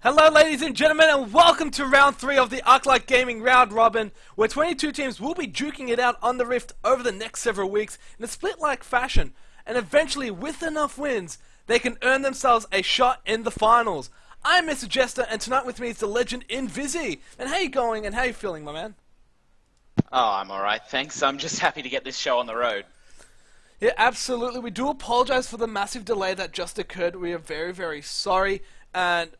Hello ladies and gentlemen, and welcome to round 3 of the Arclight Gaming Round Robin, where 22 teams will be duking it out on the Rift over the next several weeks in a split-like fashion, and eventually, with enough wins, they can earn themselves a shot in the finals. I'm Mr. Jester, and tonight with me is the legend Invisi. And how you going, and how you feeling, my man? Oh, I'm alright, thanks. I'm just happy to get this show on the road. Yeah, absolutely. We do apologize for the massive delay that just occurred. We are very, very sorry, and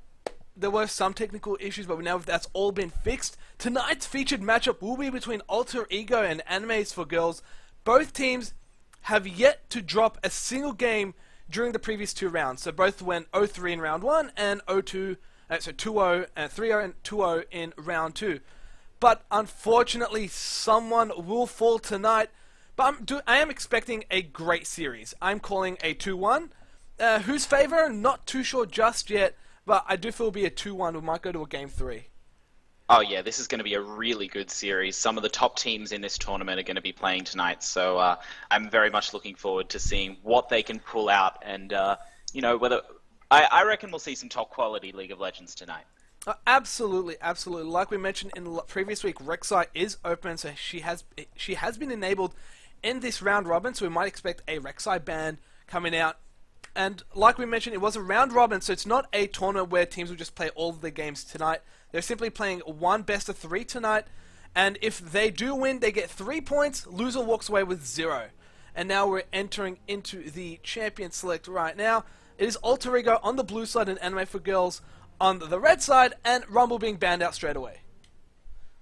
there were some technical issues, but now that's all been fixed. Tonight's featured matchup will be between Alter Ego and Animes for Girls. Both teams have yet to drop a single game during the previous two rounds. So both went 0-3 in round 1 and 2-0 and 3-0 and 2-0 in round 2. But unfortunately, someone will fall tonight. But I am expecting a great series. I'm calling a 2-1. Whose favor? Not too sure just yet. But I do feel it'll be a 2-1. We might go to a game 3. Oh yeah, this is going to be a really good series. Some of the top teams in this tournament are going to be playing tonight, so I'm very much looking forward to seeing what they can pull out, and whether I reckon we'll see some top quality League of Legends tonight. Absolutely, absolutely. Like we mentioned in the previous week, Rek'Sai is open, so she has been enabled in this round robin, so we might expect a Rek'Sai ban coming out. And like we mentioned, it was a round robin, so it's not a tournament where teams will just play all of their games tonight. They're simply playing one best of 3 tonight, and if they do win, they get 3 points. Loser walks away with 0. And now we're entering into the champion select right now. It is Alter Ego on the blue side and Anime for Girls on the red side, and Rumble being banned out straight away.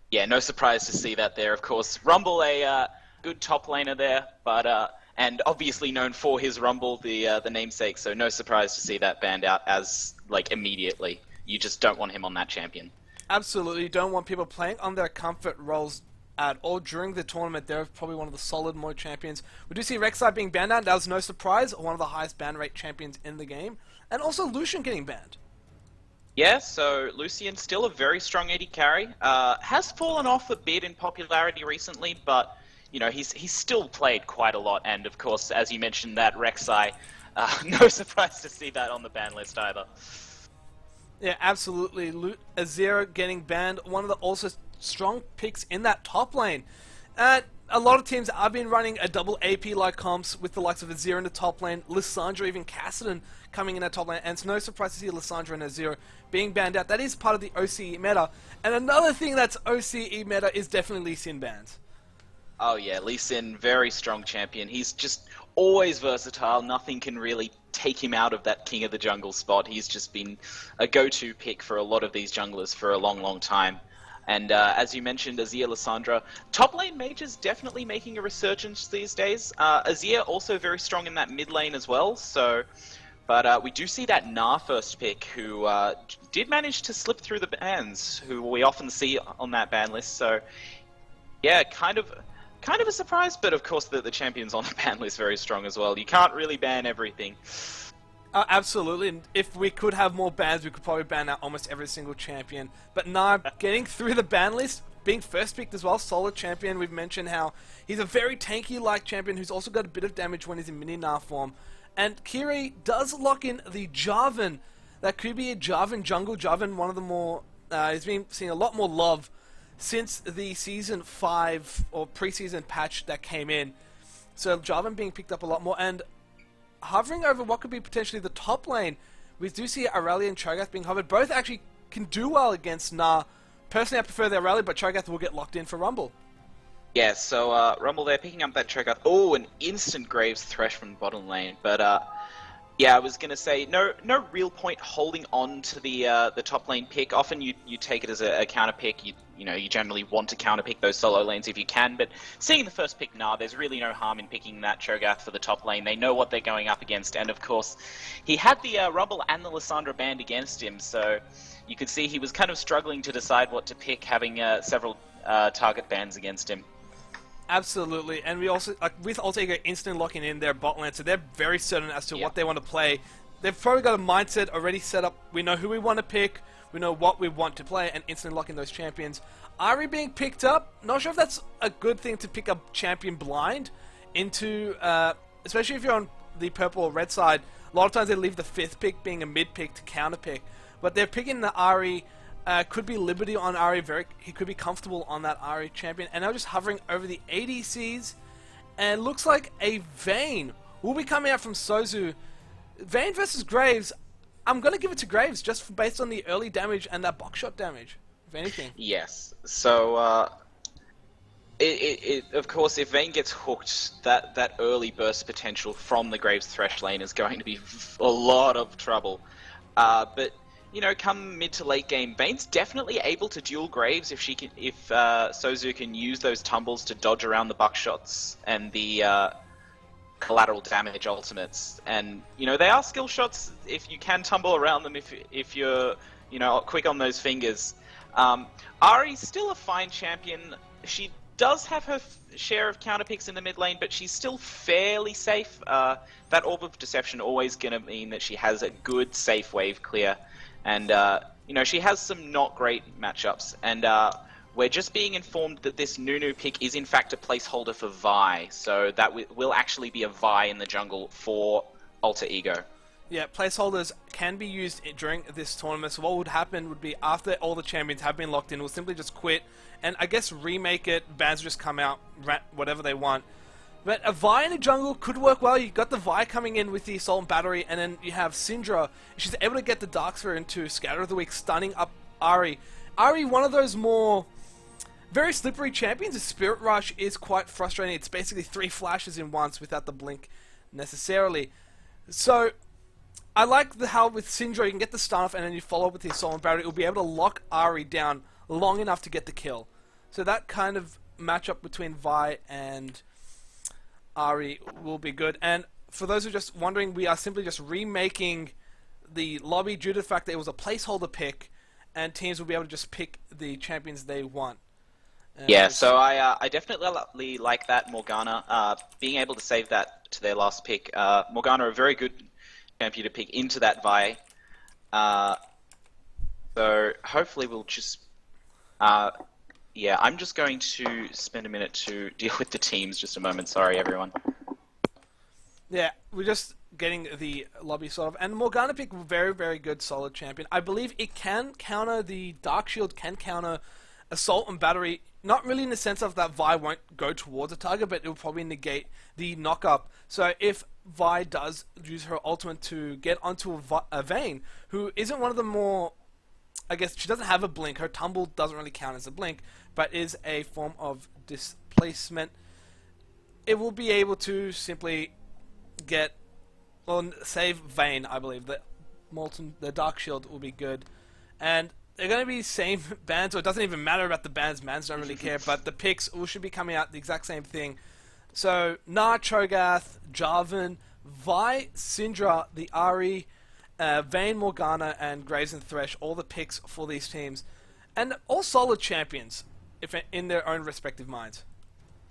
Yeah, no surprise to see that there. Of course, Rumble a good top laner there, but and obviously known for his Rumble, the namesake. So no surprise to see that banned out as immediately. You just don't want him on that champion. Absolutely, you don't want people playing on their comfort roles at all during the tournament. They're probably one of the solid mode champions. We do see Rek'Sai being banned out. That was no surprise. One of the highest ban rate champions in the game. And also Lucian getting banned. Yeah, so Lucian still a very strong AD carry. Has fallen off a bit in popularity recently, but he's still played quite a lot. And of course, as you mentioned, that Rek'Sai, no surprise to see that on the ban list either. Yeah, absolutely. Azera getting banned. One of the also strong picks in that top lane. A lot of teams have been running a double AP-like comps with the likes of Azera in the top lane, Lissandra, even Kassadin coming in that top lane, and it's no surprise to see Lissandra and Azera being banned out. That is part of the OCE meta. And another thing that's OCE meta is definitely Lee Sin bans. Oh yeah, Lee Sin, very strong champion. He's just always versatile. Nothing can really take him out of that king of the jungle spot. He's just been a go-to pick for a lot of these junglers for a long, long time. And as you mentioned, Azir, Lissandra, top lane mages definitely making a resurgence these days. Azir also very strong in that mid lane as well. But we do see that Gnar first pick, who did manage to slip through the bans, who we often see on that ban list. So yeah, kind of a surprise, but of course the champion's on the ban list very strong as well. You can't really ban everything. Absolutely, and if we could have more bans, we could probably ban out almost every single champion. But Gnar getting through the ban list, being first picked as well, solid champion. We've mentioned how he's a very tanky-like champion who's also got a bit of damage when he's in mini Gnar form. And Kiri does lock in the Jarvan. That could be a Jarvan jungle. Jarvan, one of the more, he's been seeing a lot more love since the Season 5 or preseason patch that came in. So Jarvan being picked up a lot more, and hovering over what could be potentially the top lane. We do see Aurelia and Cho'Gath being hovered. Both actually can do well against Gnar. Personally, I prefer the Aurelia, but Cho'Gath will get locked in for Rumble. Yeah, so Rumble there picking up that Cho'Gath. Oh, an instant Graves thresh from the bottom lane. But yeah, I was gonna say no real point holding on to the top lane pick. Often you take it as a counter pick. You generally want to counter pick those solo lanes if you can. But seeing the first pick, there's really no harm in picking that Cho'Gath for the top lane. They know what they're going up against, and of course, he had the Rumble and the Lissandra banned against him. So you could see he was kind of struggling to decide what to pick, having several target bans against him. Absolutely, and we also, with Alter Ego instant locking in their bot lane, so they're very certain as to what they want to play. They've probably got a mindset already set up. We know who we want to pick, we know what we want to play, and instantly locking those champions. Ahri being picked up, not sure if that's a good thing to pick up champion blind into, especially if you're on the purple or red side. A lot of times they leave the 5th pick being a mid pick to counter pick. But they're picking the Ahri. Could be Liberty on Ahri. He could be comfortable on that Ahri champion. And now just hovering over the ADCs. And it looks like a Vayne will be coming out from Sozu. Vayne versus Graves. I'm going to give it to Graves just based on the early damage and that box shot damage, if anything. Yes. So, of course, if Vayne gets hooked, that early burst potential from the Graves Thresh lane is going to be a lot of trouble. But you know, come mid to late game, Vayne's definitely able to duel Graves if Sozu can use those tumbles to dodge around the buckshots and the collateral damage ultimates. And you know, they are skill shots if you can tumble around them. If you're quick on those fingers. Ahri's still a fine champion. She does have her share of counter picks in the mid lane, but she's still fairly safe. That Orb of Deception always going to mean that she has a good safe wave clear. And, she has some not great matchups. And we're just being informed that this Nunu pick is in fact a placeholder for Vi. So that will actually be a Vi in the jungle for Alter Ego. Yeah, placeholders can be used during this tournament. So what would happen would be after all the champions have been locked in, we'll simply just quit and I guess remake it. Bans just come out, whatever they want. But a Vi in the jungle could work well. You got the Vi coming in with the Assault and Battery, and then you have Syndra. She's able to get the Dark Sphere into Scatter of the Weak, stunning up Ahri. Ahri, one of those more very slippery champions. The Spirit Rush is quite frustrating. It's basically 3 flashes in once without the blink necessarily. So I like how with Syndra you can get the stun off and then you follow up with the Assault and Battery. It will be able to lock Ahri down long enough to get the kill. So that kind of matchup between Vi and Ahri will be good. And for those who are just wondering, we are simply just remaking the lobby due to the fact that it was a placeholder pick and teams will be able to just pick the champions they want. And yeah, so I definitely like that Morgana. Being able to save that to their last pick. Morgana, a very good champion to pick into that Vi. So hopefully we'll just... yeah, I'm just going to spend a minute to deal with the teams. Just a moment. Sorry, everyone. Yeah, we're just getting the lobby sort of. And Morgana pick, very, very good, solid champion. I believe it can counter the Dark Shield, can counter Assault and Battery. Not really in the sense of that Vi won't go towards a target, but it will probably negate the knock-up. So if Vi does use her ultimate to get onto a Vayne, who isn't one of the more... I guess she doesn't have a blink. Her tumble doesn't really count as a blink, but is a form of displacement. It will be able to simply get, well, save Vayne, I believe. The Dark Shield will be good. And they're going to be same bans, so it doesn't even matter about the bans. Bans don't really care, but the picks should be coming out the exact same thing. So, Gnar, Cho'Gath, Jarvan, Vi, Syndra, the Ahri, Vayne, Morgana, and Graves and Thresh, all the picks for these teams. And all solid champions, if in their own respective minds.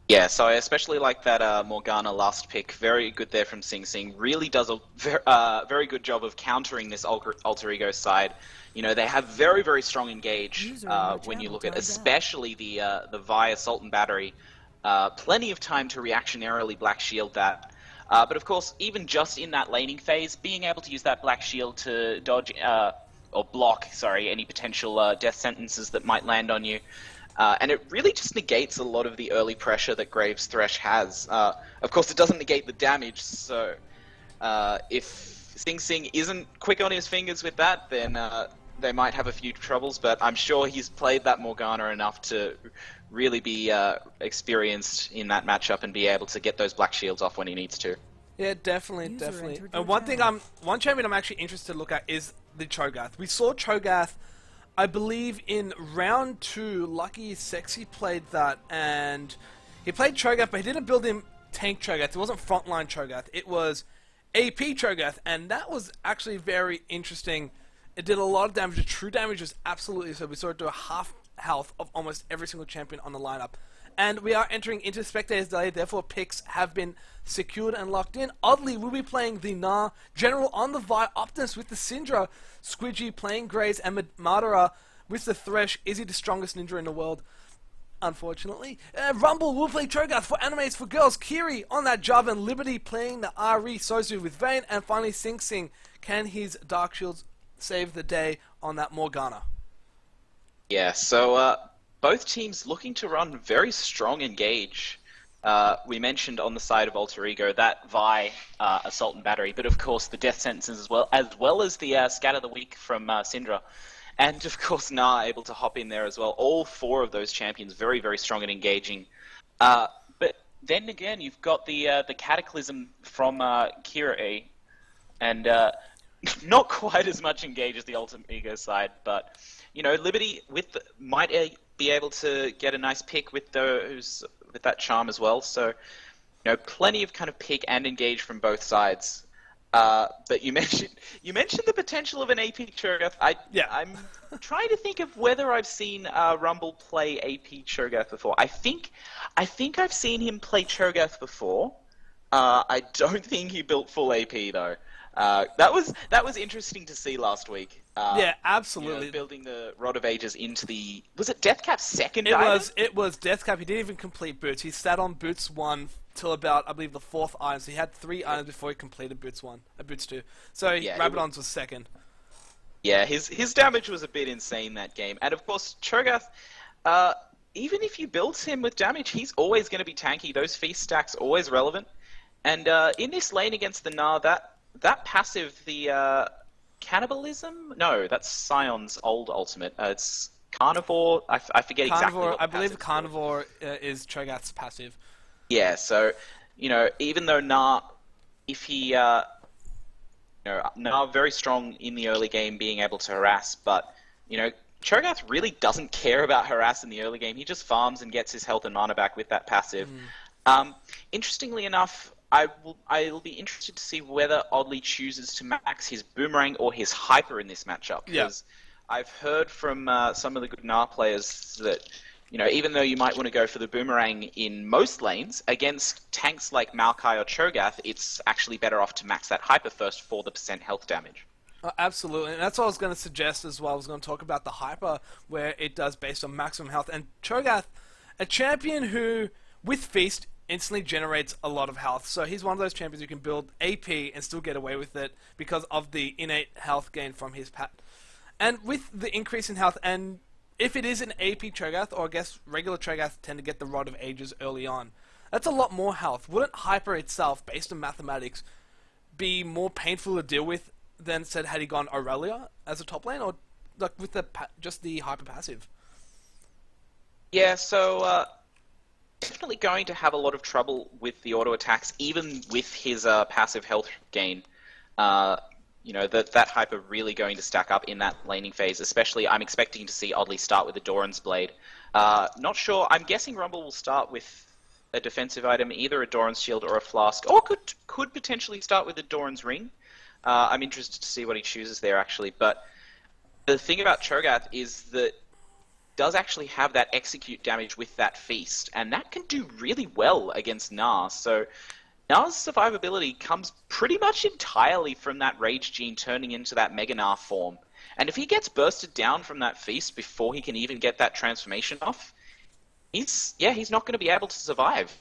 Yeah, so I especially like that Morgana last pick. Very good there from Sing Sing. Really does a very good job of countering this Alter Ego side. You know, they have very, very strong engage when you look at especially the Vi Assault and Battery. Plenty of time to reactionarily Black Shield that. But of course, even just in that laning phase, being able to use that Black Shield to dodge, or block, sorry, any potential death sentences that might land on you. And it really just negates a lot of the early pressure that Graves Thresh has. Of course, it doesn't negate the damage, so if Sing Sing isn't quick on his fingers with that, then they might have a few troubles, but I'm sure he's played that Morgana enough to really be experienced in that matchup and be able to get those Black Shields off when he needs to. Yeah, definitely. One champion I'm actually interested to look at is the Cho'Gath. We saw Cho'Gath, I believe, in round 2. Lucky Sexy played that, and he played Cho'Gath, but he didn't build him tank Cho'Gath. It wasn't frontline Cho'Gath. It was AP Cho'Gath, and that was actually very interesting. It did a lot of damage. The true damage was absolutely so. We saw it do a half health of almost every single champion on the lineup. And we are entering into Spectators Day, therefore picks have been secured and locked in. Oddly, we'll be playing the Gnar, General on the Vi, Optimus with the Syndra, Squidgy playing Graves, and Madara with the Thresh. Is he the strongest ninja in the world? Unfortunately. Rumble will play Cho'Gath for Animes for Girls, Kiri on that Java, and Liberty playing the Ahri, Sozu with Vayne, and finally Sing Sing. Can his Dark Shields save the day on that Morgana. Yeah, so both teams looking to run very strong engage. We mentioned on the side of Alter Ego that Vi Assault and Battery, but of course the Death Sentences as well as the Scat of the Week from Syndra. And of course Na able to hop in there as well. All four of those champions very, very strong and engaging. But then again, you've got the Cataclysm from Kira, and not quite as much engage as the Ultimate Ego side, but Liberty might be able to get a nice pick with that charm as well. So plenty of kind of pick and engage from both sides. But you mentioned the potential of an AP Cho'Gath. I'm trying to think of whether I've seen Rumble play AP Cho'Gath before. I think I've seen him play Cho'Gath before. I don't think he built full AP though. That was interesting to see last week. Yeah, absolutely. Building the Rod of Ages into the... Was it Deathcap's second It item? It was Deathcap. He didn't even complete Boots. He sat on Boots 1 till about, I believe, the 4th item. So he had 3 items before he completed Boots 2. So Yeah, Rabadon's was second. Yeah, his damage was a bit insane that game. And of course, Cho'Gath, even if you build him with damage, he's always going to be tanky. Those feast stacks always relevant. And in this lane against the Gnar, that passive, the Cannibalism? No, that's Scion's old ultimate. It's Carnivore. I forget exactly what the I believe passive's Carnivore is Cho'Gath's passive. Yeah, so, even though Gnar, if he, Gnar very strong in the early game being able to harass, but, Cho'Gath really doesn't care about harass in the early game. He just farms and gets his health and mana back with that passive. Interestingly enough, I'll be interested to see whether Oddly chooses to max his Boomerang or his Hyper in this matchup. Because I've heard from some of the good Gnar players that, even though you might want to go for the Boomerang in most lanes, against tanks like Maokai or Cho'Gath, it's actually better off to max that Hyper first for the % health damage. Absolutely, and that's what I was going to suggest as well. I was going to talk about the Hyper, where it does based on maximum health. And Cho'Gath, a champion who, with Feast, instantly generates a lot of health. So he's one of those champions who can build AP and still get away with it because of the innate health gain from his pat. And with the increase in health, and if it is an AP Cho'Gath, or I guess regular Cho'Gath tend to get the Rod of Ages early on, that's a lot more health. Wouldn't Hyper itself, based on mathematics, be more painful to deal with than, said, had he gone Aurelia as a top lane, or like with just the Hyper passive? Yeah, so definitely going to have a lot of trouble with the auto attacks, even with his passive health gain. That Hyper really going to stack up in that laning phase, especially I'm expecting to see Oddly start with the Doran's Blade. Not sure, I'm guessing Rumble will start with a defensive item, either a Doran's Shield or a Flask, or could potentially start with a Doran's Ring. I'm interested to see what he chooses there, actually. But the thing about Cho'Gath is that does actually have that execute damage with that Feast, and that can do really well against Gnar. So Gnar's survivability comes pretty much entirely from that Rage Gene turning into that Mega Gnar form. And if he gets bursted down from that Feast before he can even get that transformation off, he's not going to be able to survive.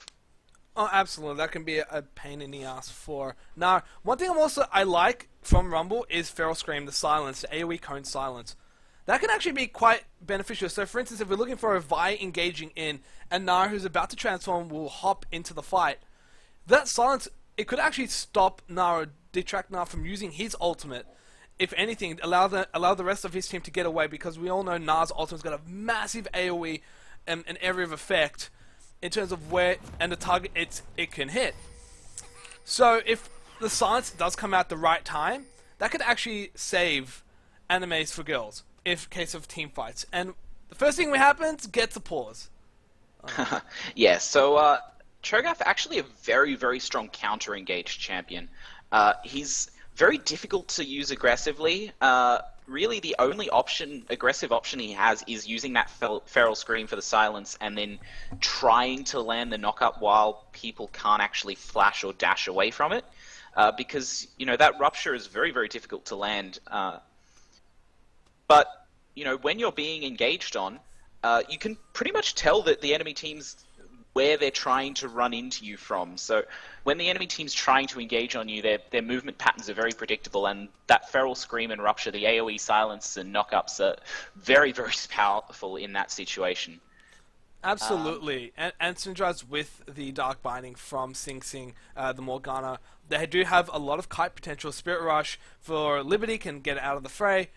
Oh, absolutely. That can be a pain in the ass for Gnar. One thing I like from Rumble is Feral Scream, the silence, the AoE cone silence. That can actually be quite beneficial. So, for instance, if we're looking for a Vi engaging in, and Gnar, who's about to transform, will hop into the fight, that silence, it could actually stop Gnar or detract Gnar from using his ultimate. If anything, allow the rest of his team to get away, because we all know Gnar's ultimate's got a massive AoE and an area of effect in terms of where and the target it can hit. So, if the silence does come out the right time, that could actually save animes for girls. If case of team fights, and the first thing that happens gets a pause. Yeah, so Cho'Gath actually a very, very strong counter-engaged champion. He's very difficult to use aggressively. Really, the only aggressive option he has is using that Feral Scream for the silence, and then trying to land the knock-up while people can't actually flash or dash away from it, because that Rupture is very, very difficult to land. But, when you're being engaged on, you can pretty much tell that the enemy team's where they're trying to run into you from. So when the enemy team's trying to engage on you, their movement patterns are very predictable, and that Feral Scream and Rupture, the AoE silence and knockups are very, very powerful in that situation. Absolutely, and Syndra's with the Dark Binding from Sing Sing, the Morgana. They do have a lot of kite potential. Spirit Rush for Liberty can get it out of the fray.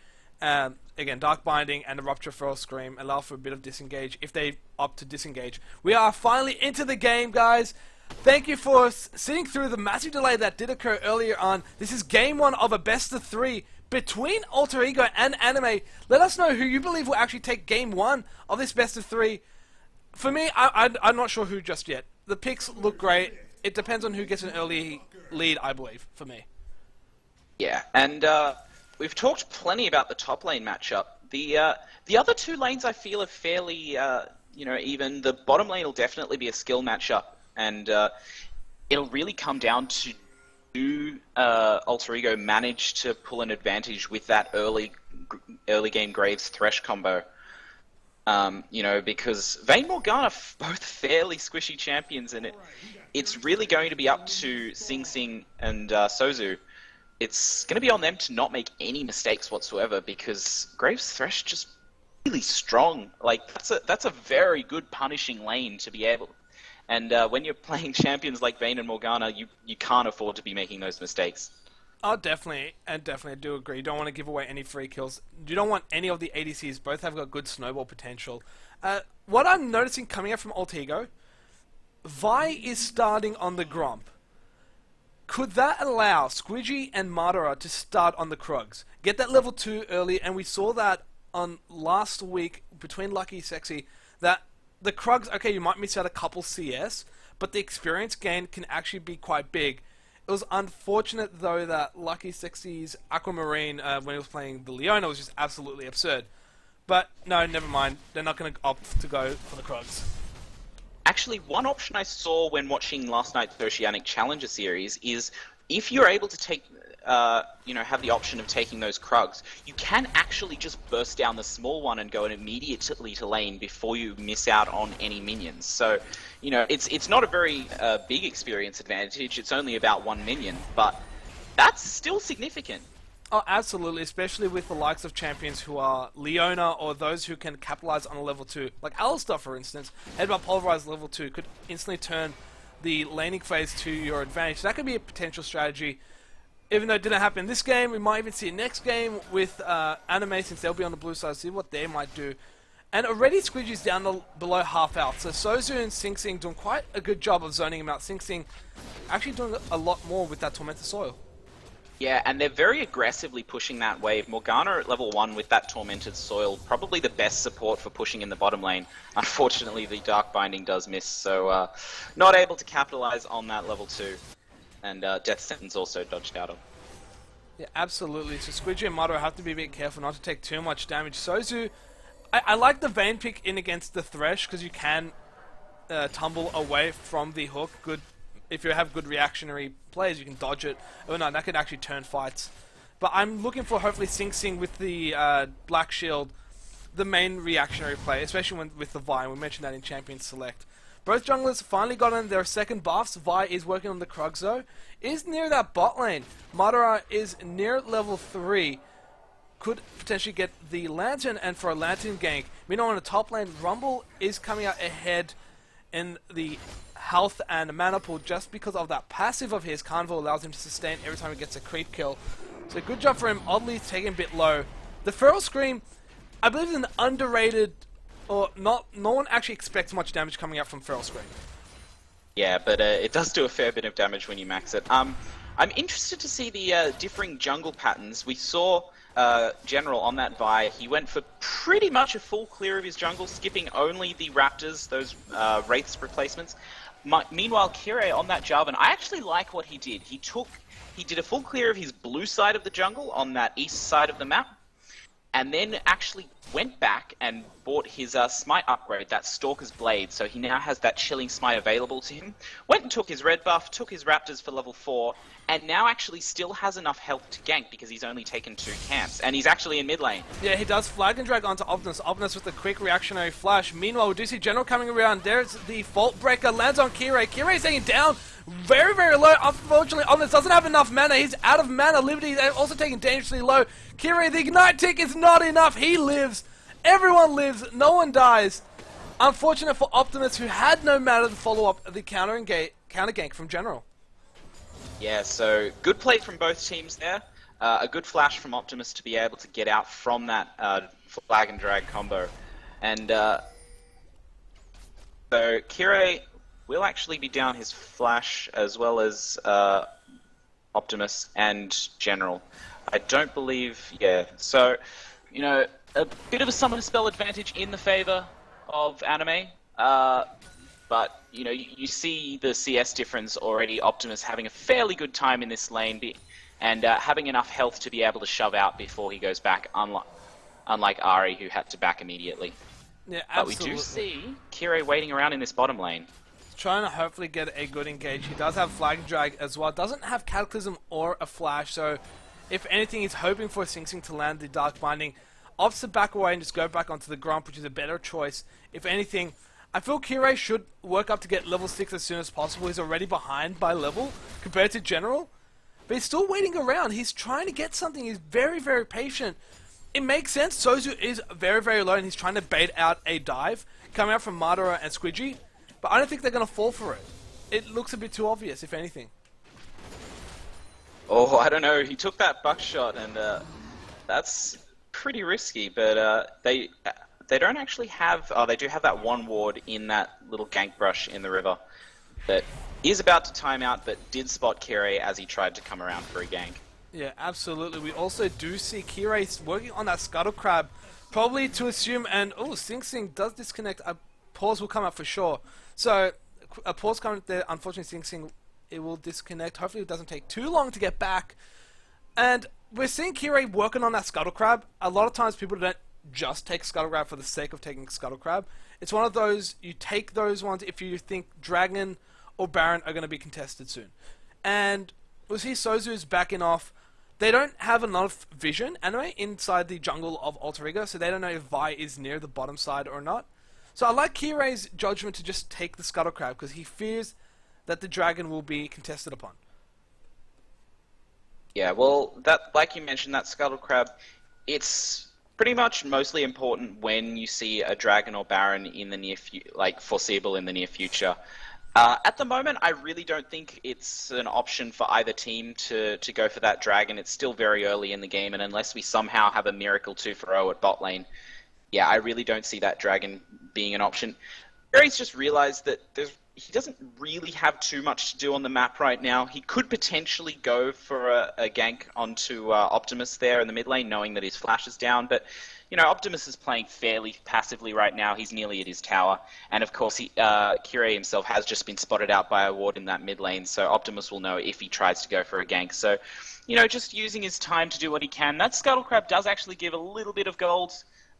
Again, Dark Binding and the Rupture Feral Scream allow for a bit of disengage if they opt to disengage. We are finally into the game, guys. Thank you for sitting through the massive delay that did occur earlier on. This is game 1 of a best-of-3 between Alter Ego and Anime. Let us know who you believe will actually take game 1 of this best-of-3. For me, I'm not sure who just yet. The picks look great. It depends on who gets an early lead, I believe, for me. Yeah, and we've talked plenty about the top lane matchup. The other 2 lanes I feel are fairly, even. The bottom lane will definitely be a skill matchup, and it'll really come down to do Alter Ego manage to pull an advantage with that early game Graves Thresh combo. Because Vayne Morgana both fairly squishy champions, and it's really going to be up to Sing Sing and Sozu. It's going to be on them to not make any mistakes whatsoever, because Graves Thresh just really strong. Like, that's a very good punishing lane to be able. And when you're playing champions like Vayne and Morgana, you can't afford to be making those mistakes. Oh, definitely, and definitely, I do agree. You don't want to give away any free kills. You don't want any of the ADCs. Both have got good snowball potential. What I'm noticing coming up from Alter Ego, Vi is starting on the Gromp. Could that allow Squidgy and Madara to start on the Krugs? Get that level 2 early, and we saw that on last week between Lucky and Sexy, that the Krugs, okay, you might miss out a couple CS, but the experience gain can actually be quite big. It was unfortunate, though, that Lucky Sexy's Aquamarine, when he was playing the Leona, was just absolutely absurd. But, no, never mind. They're not going to opt to go for the Krugs. Actually, one option I saw when watching last night's Oceanic Challenger series is if you're able to take, have the option of taking those Krugs, you can actually just burst down the small one and go immediately to lane before you miss out on any minions. So, it's not a very big experience advantage. It's only about 1 minion, but that's still significant. Oh, absolutely, especially with the likes of champions who are Leona or those who can capitalize on a level 2. Like Alistar, for instance, Headbutt Pulverize level 2 could instantly turn the laning phase to your advantage. That could be a potential strategy. Even though it didn't happen in this game, we might even see it next game with Anime, since they'll be on the blue side, see what they might do. And already Squidgy's down below half out, so Sozu and Sing Sing doing quite a good job of zoning him out. Sing Sing actually doing a lot more with that Tormented Soil. Yeah, and they're very aggressively pushing that wave. Morgana at level 1 with that Tormented Soil, probably the best support for pushing in the bottom lane. Unfortunately, the Dark Binding does miss, so not able to capitalize on that level 2. And Death Sentence also dodged out of. Yeah, absolutely. So Squidgy and Madara have to be a bit careful not to take too much damage. Sozu, I like the Vayne pick in against the Thresh, because you can tumble away from the hook. Good. If you have good reactionary plays, you can dodge it. Oh no, that could actually turn fights. But I'm looking for hopefully Sing Sing with the Black Shield, the main reactionary play, especially with the Vi. We mentioned that in Champion Select. Both junglers finally got in their second buffs. Vi is working on the Krugs though. Is near that bot lane. Madara is near level 3. Could potentially get the Lantern, and for a Lantern gank. Meanwhile on the top lane, Rumble is coming out ahead in the health and mana pool just because of that passive of his. Carnival allows him to sustain every time he gets a creep kill. So good job for him. Oddly taking a bit low. The Feral Scream, I believe, is an underrated, or not. No one actually expects much damage coming out from Feral Scream. Yeah, but it does do a fair bit of damage when you max it. I'm interested to see the differing jungle patterns. We saw General on that Vi. He went for pretty much a full clear of his jungle, skipping only the Raptors, those Wraiths replacements. Meanwhile, Kire on that Jarvan, I actually like what he did. He did a full clear of his blue side of the jungle on that east side of the map, and then actually went back and bought his smite upgrade, that Stalker's Blade, so he now has that Chilling Smite available to him. Went and took his red buff, took his Raptors for level 4, and now actually still has enough health to gank because he's only taken 2 camps, and he's actually in mid lane. Yeah, he does flag and drag onto Optimus. Optimus with a quick reactionary flash. Meanwhile, we do see General coming around. There's the Fault Breaker, lands on Kirei. Kirei's taken down very, very low. Unfortunately, Optimus doesn't have enough mana. He's out of mana. Liberty is also taken dangerously low. Kirei, the Ignite tick is not enough. He lives. Everyone lives. No one dies. Unfortunate for Optimus, who had no mana to follow up the counter gank from General. Yeah, so good play from both teams there. A good flash from Optimus to be able to get out from that flag and drag combo. And so Kirei will actually be down his flash as well as Optimus and General. I don't believe, yeah. So, you know, a bit of a summon spell advantage in the favor of Anime. But, you know, you see the CS difference already. Optimus having a fairly good time in this lane and having enough health to be able to shove out before he goes back, unlike Ari, who had to back immediately. Yeah, absolutely. absolutely. But we do see Kirei waiting around in this bottom lane. Trying to hopefully get a good engage. He does have Flag and Drag as well. Doesn't have Cataclysm or a Flash, so if anything, he's hoping for Sing Sing to land the Dark Binding. Opts to back away and just go back onto the Grump, which is a better choice. If anything, I feel Kirei should work up to get level 6 as soon as possible. He's already behind by level compared to General. But he's still waiting around. He's trying to get something. He's very, very patient. It makes sense. Sozu is very, very low and he's trying to bait out a dive coming out from Madara and Squidgy. But I don't think they're going to fall for it. It looks a bit too obvious, if anything. Oh, I don't know. He took that buckshot and that's pretty risky. But they don't actually have... Oh, they do have that one ward in that little gank brush in the river that is about to time out, but did spot Kirei as he tried to come around for a gank. Yeah, absolutely. We also do see Kirei working on that Scuttle Crab, probably to assume, and oh, Sing Sing does disconnect. A pause will come up for sure. So, a pause coming there. Unfortunately, Sing Sing, it will disconnect. Hopefully, it doesn't take too long to get back. And we're seeing Kirei working on that Scuttle Crab. A lot of times, people don't just take Scuttle Crab for the sake of taking Scuttle Crab. It's one of those, you take those ones if you think Dragon or Baron are going to be contested soon. And we'll see Sozu's backing off. They don't have enough vision, anyway, inside the jungle of Alter Ego, so they don't know if Vi is near the bottom side or not. So I like Kirei's judgment to just take the Scuttle Crab, because he fears that the Dragon will be contested upon. Yeah, well, that, like you mentioned, that Scuttle Crab, it's pretty much mostly important when you see a Dragon or Baron in the foreseeable in the near future. At the moment, I really don't think it's an option for either team to go for that Dragon. It's still very early in the game, and unless we somehow have a miracle 2-for-0 at bot lane, yeah, I really don't see that Dragon being an option. Gary's just realized that he doesn't really have too much to do on the map right now. He could potentially go for a gank onto Optimus there in the mid lane, knowing that his flash is down, but you know, Optimus is playing fairly passively right now. He's nearly at his tower. And of course, Kirei himself has just been spotted out by a ward in that mid lane, so Optimus will know if he tries to go for a gank. So, you know, just using his time to do what he can. That Scuttle Crab does actually give a little bit of gold,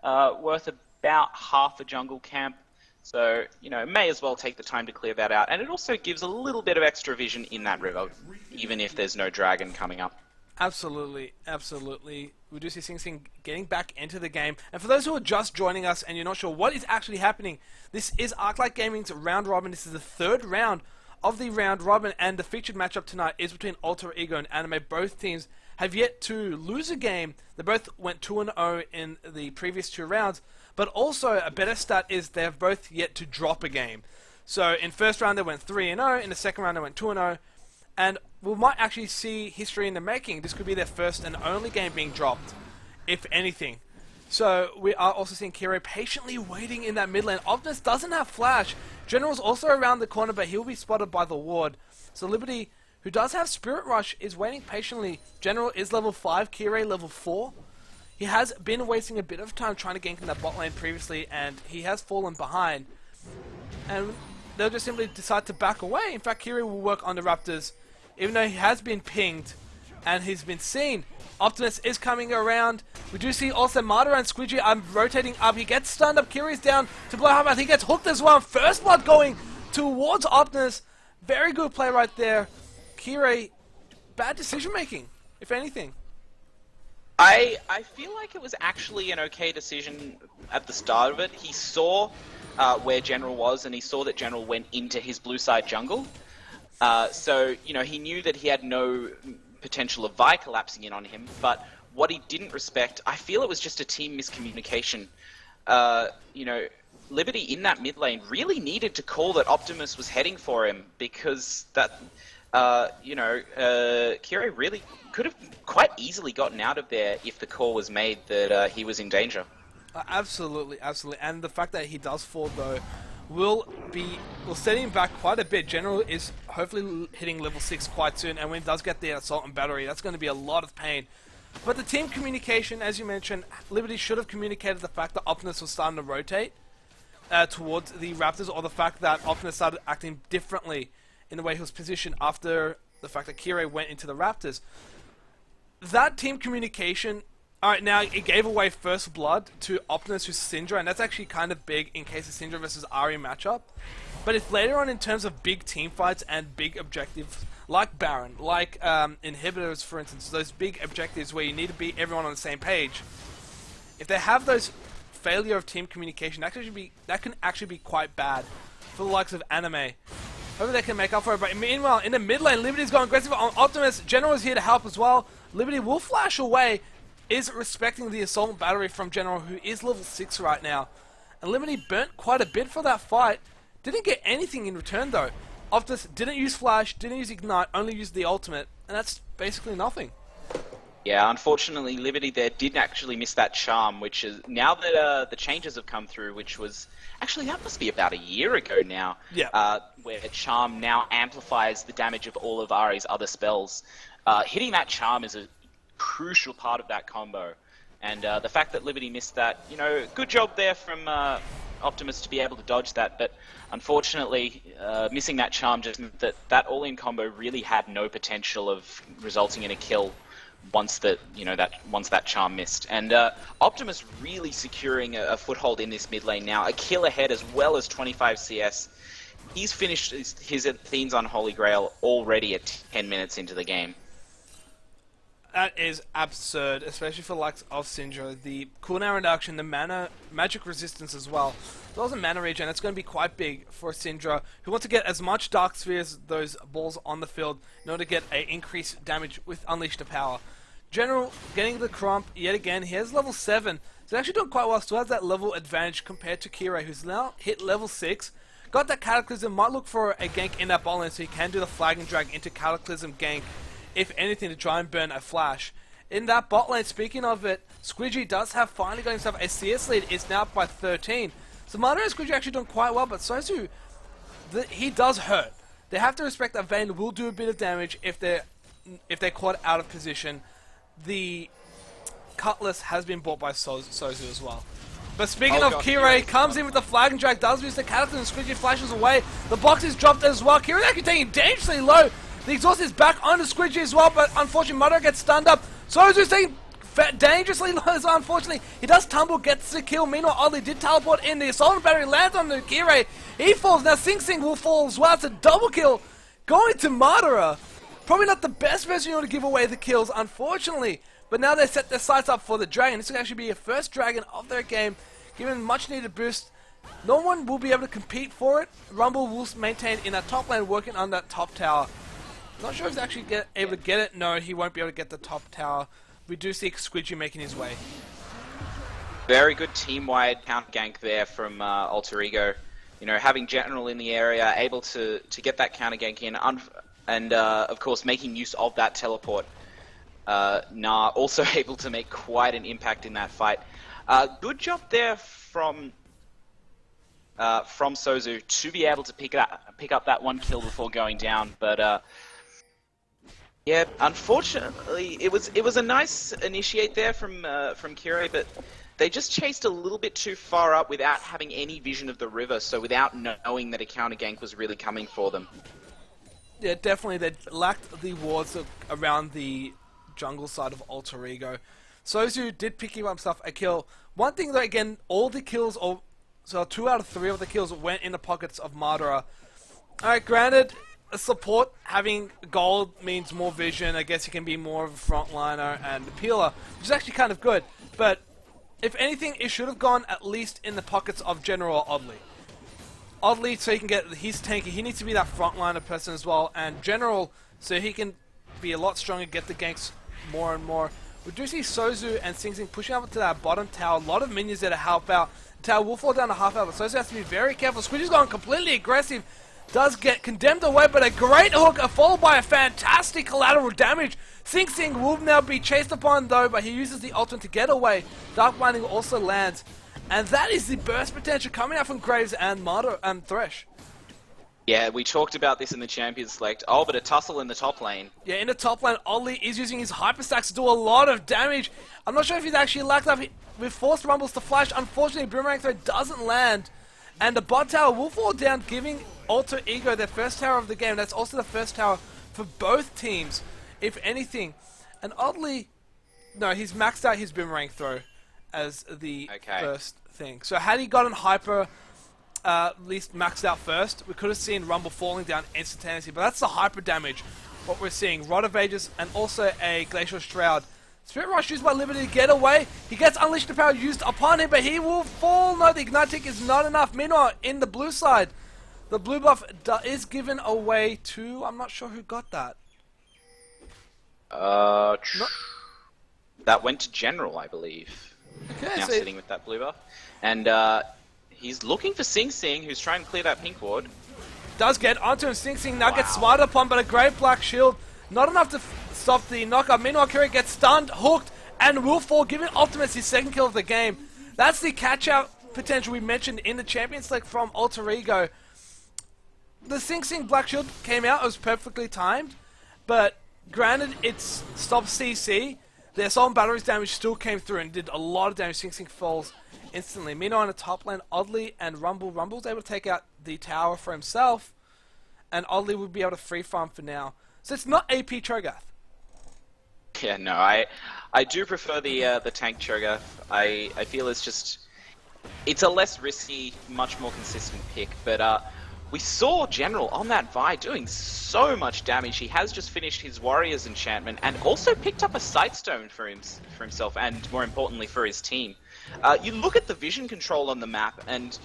worth about half a jungle camp. So, you know, may as well take the time to clear that out. And it also gives a little bit of extra vision in that river, even if there's no dragon coming up. Absolutely, absolutely. We do see Sing Sing getting back into the game. And for those who are just joining us and you're not sure what is actually happening, this is Arclight Gaming's Round Robin. This is the third round of the Round Robin, and the featured matchup tonight is between Alter Ego and Anime. Both teams have yet to lose a game. They both went 2-0 in the previous 2 rounds, but also a better stat is they have both yet to drop a game. So in first round they went 3-0, in the second round they went 2-0, and we might actually see history in the making. This could be their first and only game being dropped, if anything. So we are also seeing Kirei patiently waiting in that mid lane. Optimus doesn't have flash. General's also around the corner, but he'll be spotted by the ward. So Liberty, who does have Spirit Rush, is waiting patiently. General is level 5, Kirei level 4. He has been wasting a bit of time trying to gank in that bot lane previously, and he has fallen behind. And they'll just simply decide to back away. In fact, Kirei will work on the Raptors, even though he has been pinged and he's been seen. Optimus is coming around. We do see also Martyr and Squidgy are rotating up. He gets stunned up. Kiri's down to blow him. I think he gets hooked as well. First blood going towards Optimus. Very good play right there. Kiri, bad decision making, if anything. I feel like it was actually an okay decision at the start of it. He saw where General was, and he saw that General went into his blue side jungle. So, you know, he knew that he had no potential of Vi collapsing in on him, but what he didn't respect, I feel it was just a team miscommunication. You know, Liberty in that mid lane really needed to call that Optimus was heading for him, because that, you know, Kiro really could have quite easily gotten out of there if the call was made that he was in danger. Absolutely, absolutely. And the fact that he does fall, though, will set him back quite a bit. General is hopefully hitting level 6 quite soon, and when he does get the assault and battery, that's going to be a lot of pain. But the team communication, as you mentioned, Liberty should have communicated the fact that Optimus was starting to rotate towards the Raptors, or the fact that Optimus started acting differently in the way he was positioned after the fact that Kire went into the Raptors. That team communication, alright, now it gave away first blood to Optimus with Syndra, and that's actually kind of big in case of Syndra versus Ari matchup. But if later on in terms of big team fights and big objectives, like Baron, like inhibitors for instance, those big objectives where you need to be everyone on the same page, if they have those failure of team communication, that can actually be quite bad for the likes of Anime. Hopefully they can make up for it, but meanwhile, in the mid lane, Liberty's going aggressive on Optimus. General is here to help as well. Liberty will flash away, is respecting the assault battery from General, who is level 6 right now. And Liberty burnt quite a bit for that fight. Didn't get anything in return though. Optimus didn't use Flash, didn't use Ignite, only used the ultimate, and that's basically nothing. Yeah, unfortunately, Liberty there did actually miss that charm, which is, now that the changes have come through, which was, actually that must be about a year ago now, yeah. Where charm now amplifies the damage of all of Ari's other spells. Hitting that charm is a crucial part of that combo, and the fact that Liberty missed that, you know, good job there from Optimus to be able to dodge that, but unfortunately, missing that charm just meant that all-in combo really had no potential of resulting in a kill once that charm missed. And Optimus really securing a foothold in this mid lane now, a kill ahead as well as 25 CS. He's finished his Athene's Unholy Grail already at 10 minutes into the game. That is absurd, especially for the likes of Syndra. The cooldown reduction, the mana, magic resistance as well. As well as a mana regen, it's going to be quite big for Syndra, who wants to get as much Dark Spheres, those balls on the field, in order to get an increased damage with Unleash the Power. General getting the Crump yet again. He has level 7, so actually doing quite well. Still has that level advantage compared to Kira, who's now hit level 6. Got that Cataclysm, might look for a gank in that bot lane, so he can do the flag and drag into Cataclysm gank, if anything, to try and burn a Flash. In that bot lane, speaking of it, Squidgy does have finally got himself a CS lead. It's now up by 13. So Martyr and Squidgy actually doing quite well, but Sozu, he does hurt. They have to respect that Vayne will do a bit of damage if they're caught out of position. The Cutlass has been bought by Sozu as well. But speaking of Kire, comes in with the flag and drag, does use the Cataclysm, and Squidgy flashes away. The box is dropped as well. Kire actually taking dangerously low. The exhaust is back onto Squidgy as well, but unfortunately Martyr gets stunned up. Sozu's taking dangerously low as well, unfortunately. He does tumble, gets the kill. Meanwhile, Oddly did teleport in. The assault battery lands on the Kire. He falls. Now Sing Sing will fall as well. It's a double kill going to Martyr. Probably not the best person you want to give away the kills, unfortunately. But now they set their sights up for the Dragon. This will actually be a first Dragon of their game, given much needed boost. No one will be able to compete for it. Rumble will maintain in that top lane, working on that top tower. Not sure if he's actually able to get it. No, he won't be able to get the top tower. We do see Squidgy making his way. Very good team-wide counter gank there from Alter Ego. You know, having General in the area, able to get that counter gank in, and of course making use of that teleport. Nah, also able to make quite an impact in that fight. Good job there from Sozu to be able to pick up that one kill before going down, but yeah, unfortunately, it was a nice initiate there from Kire, but they just chased a little bit too far up without having any vision of the river, so without knowing that a counter gank was really coming for them. Yeah, definitely. They lacked the wards around the jungle side of Alter Ego. Sozu did pick him up himself a kill. One thing though, again, all the kills, so 2 out of 3 of the kills went in the pockets of Madara. Alright, granted, a support having gold means more vision. I guess he can be more of a frontliner and a peeler, which is actually kind of good. But if anything, it should have gone at least in the pockets of General or Oddly. Oddly, so he can get his tanky. He needs to be that frontliner person as well. And General, so he can be a lot stronger, get the ganks more and more. We do see Sozu and Sing Sing pushing up to that bottom tower. A lot of minions there to help out. The tower will fall down to half health, but Sozu has to be very careful. Squidgy's going completely aggressive. Does get condemned away, but a great hook, followed by a fantastic collateral damage. Sing Sing will now be chased upon though, but he uses the ultimate to get away. Dark Binding also lands. And that is the burst potential coming out from Graves and Thresh. Yeah, we talked about this in the Champions Select. Oh, but a tussle in the top lane. Yeah, in the top lane, Ollie is using his Hyper Stacks to do a lot of damage. I'm not sure if he's actually lacked up with forced rumbles to flash. Unfortunately, Boomerang Throw doesn't land. And the bot tower will fall down, giving Alter Ego their first tower of the game. That's also the first tower for both teams, if anything. And oddly, no, he's maxed out his Boomerang Throw as the first thing. So had he gotten Hyper at least maxed out first, we could have seen Rumble falling down instantaneously. But that's the Hyper damage, what we're seeing. Rod of Ages and also a Glacial Shroud. Spirit Rush used by Liberty to get away. He gets Unleashed the Power used upon him, but he will fall. No, the Ignite Tick is not enough. Meanwhile, in the blue side, the blue buff is given away to... I'm not sure who got that. That went to General, I believe. Okay, now so sitting with that blue buff. And he's looking for Sing Sing, who's trying to clear that pink ward. Does get onto him. Sing Sing now gets smarted upon, but a great black shield. Not enough to stop the knockup. Meanwhile, Kira gets stunned, hooked, and will fall, giving Optimus his second kill of the game. That's the catch-out potential we mentioned in the Champions League from Alter Ego. The Sing Sing black shield came out. It was perfectly timed, but granted, it's stopped CC. The assault and batteries damage still came through and did a lot of damage. Sing Sing falls instantly. Meanwhile, in the top lane, Oddly and Rumble. Rumble's able to take out the tower for himself, and Oddly will be able to free farm for now. So it's not AP Cho'Gath. Yeah, no, I do prefer the tank Cho'Gath. I feel it's a less risky, much more consistent pick. But we saw General on that Vi doing so much damage. He has just finished his Warrior's enchantment and also picked up a Sightstone for himself and, more importantly, for his team. You look at the vision control on the map and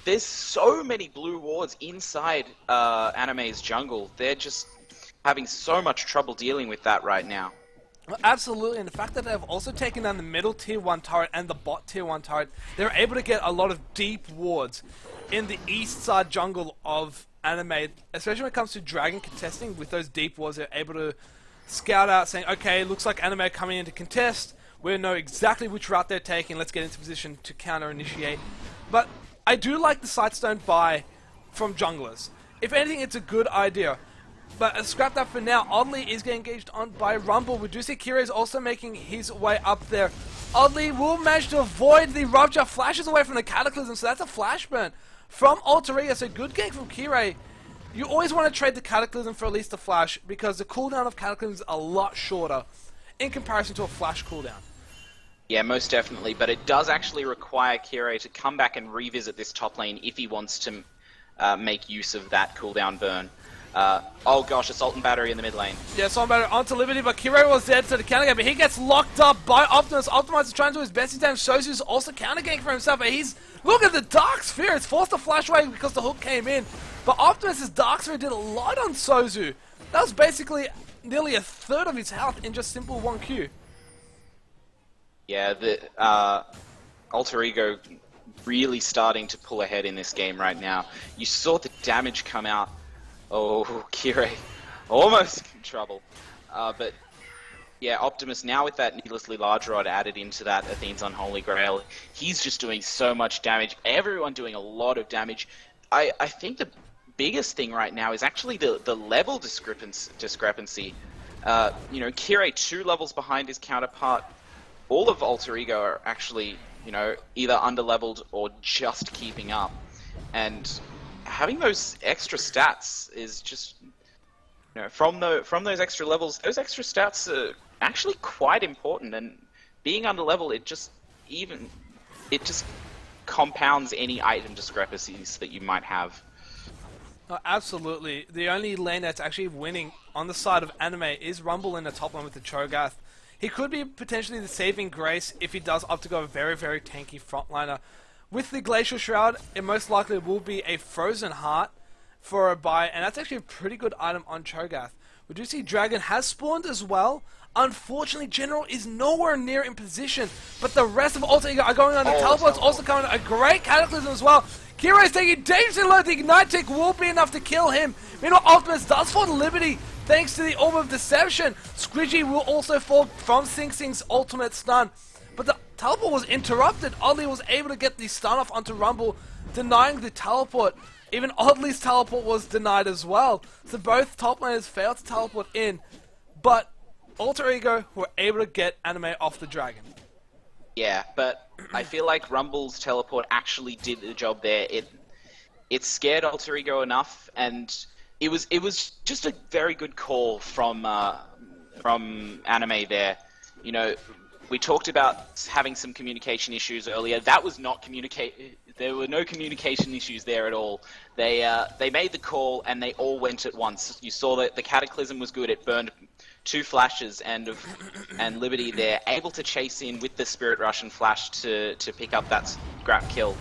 there's so many blue wards inside Anime's jungle. They're just having so much trouble dealing with that right now. Well, absolutely, and the fact that they've also taken down the middle tier 1 turret and the bot tier 1 turret, they're able to get a lot of deep wards in the east side jungle of Anime, especially when it comes to Dragon contesting. With those deep wards, they're able to scout out, saying, okay, looks like Anime are coming in to contest, we know exactly which route they're taking, let's get into position to counter-initiate. But I do like the Sightstone buy from junglers. If anything, it's a good idea. But scrap that for now. Oddly is getting engaged on by Rumble. We do see Kira is also making his way up there. Oddly will manage to avoid the rupture. Flashes away from the Cataclysm, so that's a flash burn from Alter Ego. So good game from Kira. You always want to trade the Cataclysm for at least a flash, because the cooldown of Cataclysm is a lot shorter in comparison to a flash cooldown. Yeah, most definitely. But it does actually require Kira to come back and revisit this top lane if he wants to make use of that cooldown burn. Oh gosh, Assault and Battery in the mid lane. Yeah, Assault and Battery onto Liberty, but Kiro was dead, so the counter game, but he gets locked up by Optimus. Optimus is trying to do his best. His damage. Sozu's also counter game for himself, but he's... Look at the Dark Sphere! It's forced to flash away because the hook came in. But Optimus' Dark Sphere did a lot on Sozu. That was basically nearly a third of his health in just simple 1Q. Yeah, the Alter Ego really starting to pull ahead in this game right now. You saw the damage come out. Oh, Kira, almost in trouble. But yeah, Optimus now with that needlessly large rod added into that Athene's Unholy Grail, he's just doing so much damage. Everyone doing a lot of damage. I think the biggest thing right now is actually the level discrepancy. You know, Kira 2 levels behind his counterpart. All of Alter Ego are actually, you know, either underleveled or just keeping up. And having those extra stats is just, you know, from those extra levels, those extra stats actually quite important. And being under level, it just compounds any item discrepancies that you might have. Oh, absolutely. The only lane that's actually winning on the side of Anime is Rumble in the top lane with the Cho'Gath. He could be potentially the saving grace if he does opt to go a very, very tanky frontliner. With the Glacial Shroud, it most likely will be a Frozen Heart for a buy, and that's actually a pretty good item on Cho'Gath. We do see Dragon has spawned as well. Unfortunately, General is nowhere near in position, but the rest of Alter Ego are going on. The teleport's also coming. A great Cataclysm as well. Kira is taking dangerously low. The Ignite tick will be enough to kill him. Meanwhile, Optimus does fall to Liberty thanks to the Orb of Deception. Squidgy will also fall from Sing Sing's ultimate stun. But the teleport was interrupted. Oddly was able to get the stun off onto Rumble, denying the teleport. Even Oddly's teleport was denied as well. So both top laners failed to teleport in. But Alter Ego were able to get Anime off the Dragon. Yeah, but I feel like Rumble's teleport actually did the job there. It scared Alter Ego enough, and it was just a very good call from Anime there. You know, we talked about having some communication issues earlier. That was not There were no communication issues there at all. They made the call and they all went at once. You saw that the Cataclysm was good. It burned 2 flashes and Liberty there, able to chase in with the Spirit Rush and Flash to pick up that scrap kill.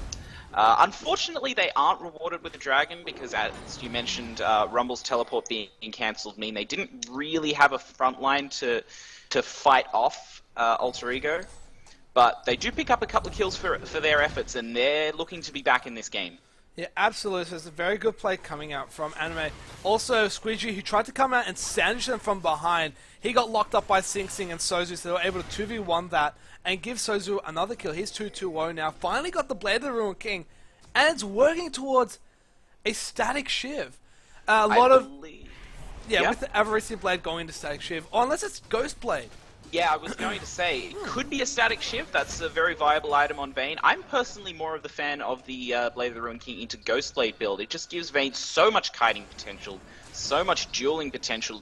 Unfortunately, they aren't rewarded with the Dragon because, as you mentioned, Rumble's teleport being cancelled mean they didn't really have a front line to fight off Alter Ego. But they do pick up a couple of kills for their efforts, and they're looking to be back in this game. Yeah, absolutely. So it's a very good play coming out from Anime. Also, Squidgy, who tried to come out and sandwich them from behind, he got locked up by Sing Sing and Sozu, so they were able to 2v1 that and give Sozu another kill. He's 2-2-0 now. Finally got the Blade of the Ruined King, and it's working towards a Static Shiv. Yeah, with the Avarician Blade going into Static Shiv. Or unless it's Ghost Blade. Yeah, I was going to say, it could be a Static Shiv. That's a very viable item on Vayne. I'm personally more of the fan of the Blade of the Ruined King into Ghost Blade build. It just gives Vayne so much kiting potential, so much dueling potential.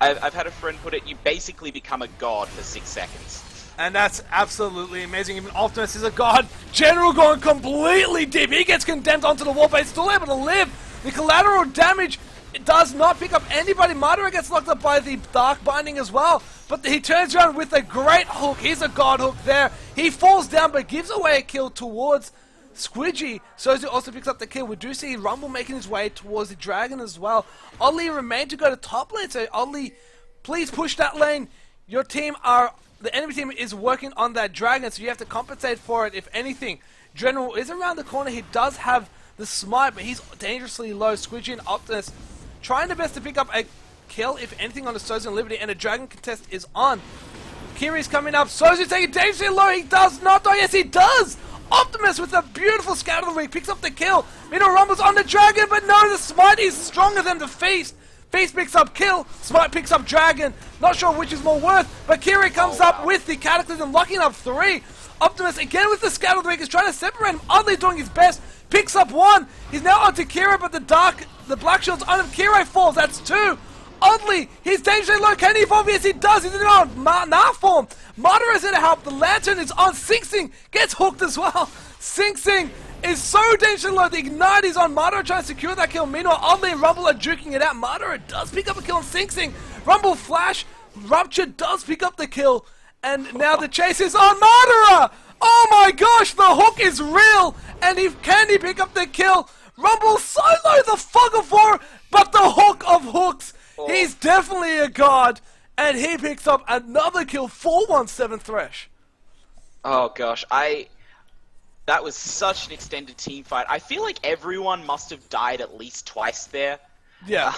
I've had a friend put it, you basically become a god for 6 seconds. And that's absolutely amazing. Even Optimus is a god. General going completely deep. He gets condemned onto the wall, but he's still able to live. The collateral damage does not pick up anybody. Madara gets locked up by the Dark Binding as well. But he turns around with a great hook. He's a god hook there. He falls down but gives away a kill towards Squidgy. Sozu also picks up the kill. We do see Rumble making his way towards the Dragon as well. Oddly remained to go to top lane. So Oddly, please push that lane. The enemy team is working on that Dragon, so you have to compensate for it if anything. General is around the corner. He does have the smite, but he's dangerously low. Squidgy and Optimus trying their best to pick up a kill, if anything, on the Sozu and Liberty, and a Dragon contest is on. Kiri's coming up. Sozu's taking dangerously low. He does not die. Yes, he does! Optimus with a beautiful scout of the ring picks up the kill. Meanwhile, Rumble's on the Dragon, but no, the Smite is stronger than the Feast. Feast picks up kill. Smite picks up Dragon. Not sure which is more worth, but Kiri comes up with the Cataclysm, locking up 3. Optimus again with the scout of the ring is trying to separate him. Oddly doing his best. Picks up 1. He's now onto Kira, but the Black Shield's on him. Kira falls. That's 2. Oddly, he's dangerously low. Can he evolve? Yes, he does. He's in Nah form. Madara is in to help. The Lantern is on. Sing Sing gets hooked as well. Sing Sing is so dangerously low. The Ignite is on Madara trying to secure that kill. Meanwhile, Oddly and Rumble are duking it out. Madara does pick up a kill on Sing Sing. Rumble Flash. Rupture does pick up the kill. And now the chase is on Madara. Oh my gosh, the hook is real. And can he pick up the kill? Rumble solo the Fog of War, but the hook of hooks. He's definitely a god, and he picks up another kill, 417 Thresh. Oh gosh, that was such an extended team fight. I feel like everyone must have died at least twice there. Yeah.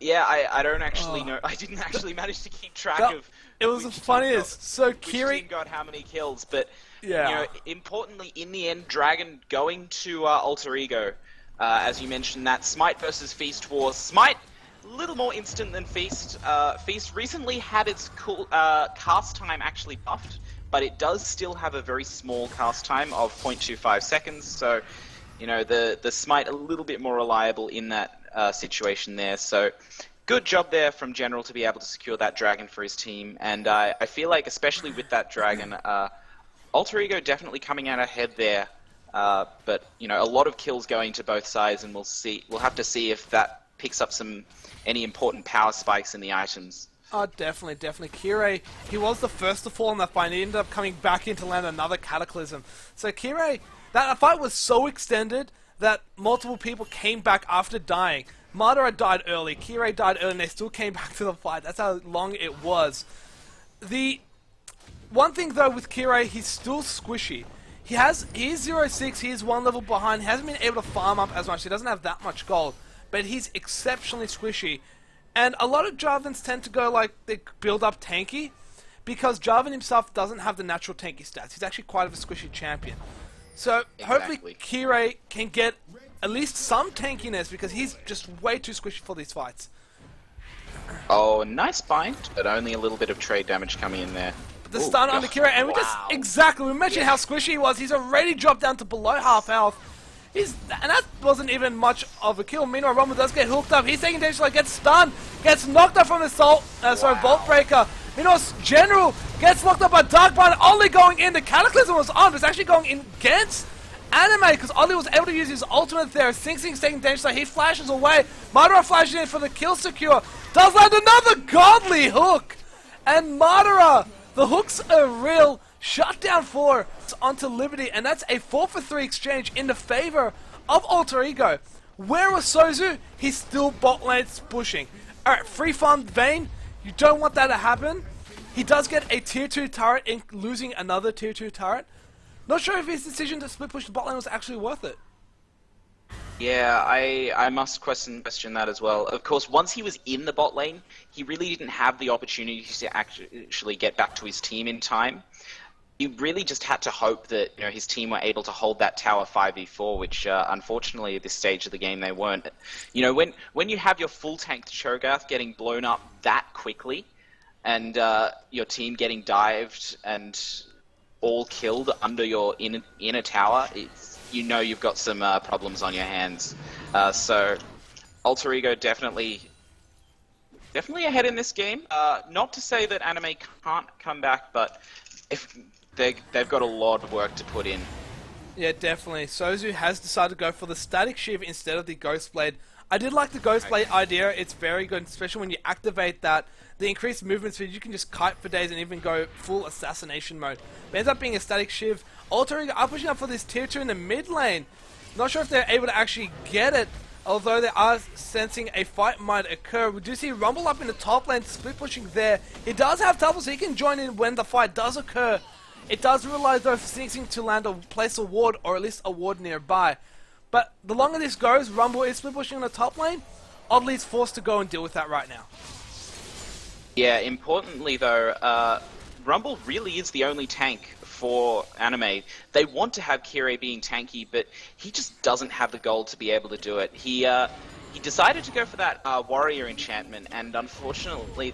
I don't actually know. I didn't actually manage to keep track of. It was the funniest. So Kiri got how many kills, but yeah. You know, importantly, in the end, Dragon going to Alter Ego, as you mentioned, that Smite versus Feast war. Smite, a little more instant than Feast. Feast recently had its cast time actually buffed, but it does still have a very small cast time of 0.25 seconds. So, you know, the Smite a little bit more reliable in that situation there. So, good job there from General to be able to secure that dragon for his team, and I feel like, especially with that dragon, Alter Ego definitely coming out ahead there. But you know, a lot of kills going to both sides, and we'll have to see if that picks up any important power spikes in the items. Oh, definitely. Kirei, he was the first to fall in that fight, and he ended up coming back in to land another Cataclysm. So Kirei, that fight was so extended that multiple people came back after dying. Madara died early, Kirei died early, and they still came back to the fight. That's how long it was. The one thing though with Kirei, he's still squishy. He's 0-6, he is one level behind, he hasn't been able to farm up as much, he doesn't have that much gold, but he's exceptionally squishy. And a lot of Jarvans tend to go like, they build up tanky, because Jarvan himself doesn't have the natural tanky stats. He's actually quite a squishy champion. So hopefully Kirei can get at least some tankiness, because he's just way too squishy for these fights. Oh, nice bind, but only a little bit of trade damage coming in there. The stun on the Kirei, and we mentioned how squishy he was. He's already dropped down to below half health. And that wasn't even much of a kill. Meanwhile, Rumble does get hooked up. He's taking damage, like gets stunned, gets knocked up from the Vault Breaker. Meanwhile, General gets locked up by Darkbind. Ollie going in. The Cataclysm was on, but it's actually going in against Anime, because Ollie was able to use his ultimate there. Sing Sing's taking damage, so he flashes away. Madara flashes in for the kill secure. Does land another godly hook. And Madara, the hooks are real. Shutdown 4 onto Liberty, and that's a 4-for-3 exchange in the favor of Alter Ego. Where was Sozu? He's still bot lane pushing. Alright, free farm Vayne. You don't want that to happen. He does get a tier 2 turret in losing another tier 2 turret. Not sure if his decision to split push the bot lane was actually worth it. Yeah, I must question that as well. Of course, once he was in the bot lane, he really didn't have the opportunity to actually get back to his team in time. He really just had to hope that his team were able to hold that tower 5v4, which unfortunately at this stage of the game they weren't. When you have your full tanked Cho'Gath getting blown up that quickly, and your team getting dived and all killed under your inner tower, you've got some problems on your hands. So Alter Ego definitely ahead in this game. Not to say that Anime can't come back, but if they've got a lot of work to put in. Yeah, definitely. Sozu has decided to go for the Static Shiv instead of the Ghost Blade. I did like the Ghost Blade idea. It's very good, especially when you activate that. The increased movement speed, you can just kite for days and even go full assassination mode. But it ends up being a Static Shiv. Alter Ego are pushing up for this tier 2 in the mid lane. Not sure if they're able to actually get it, although they are sensing a fight might occur. We do see Rumble up in the top lane, split pushing there. He does have double, so he can join in when the fight does occur. It does realize though Sing Sing to land place a ward, or at least a ward nearby. But the longer this goes, Rumble is split pushing in the top lane. Oddly is forced to go and deal with that right now. Yeah, importantly though, Rumble really is the only tank for Anime. They want to have Kirei being tanky, but he just doesn't have the gold to be able to do it. He decided to go for that warrior enchantment, and unfortunately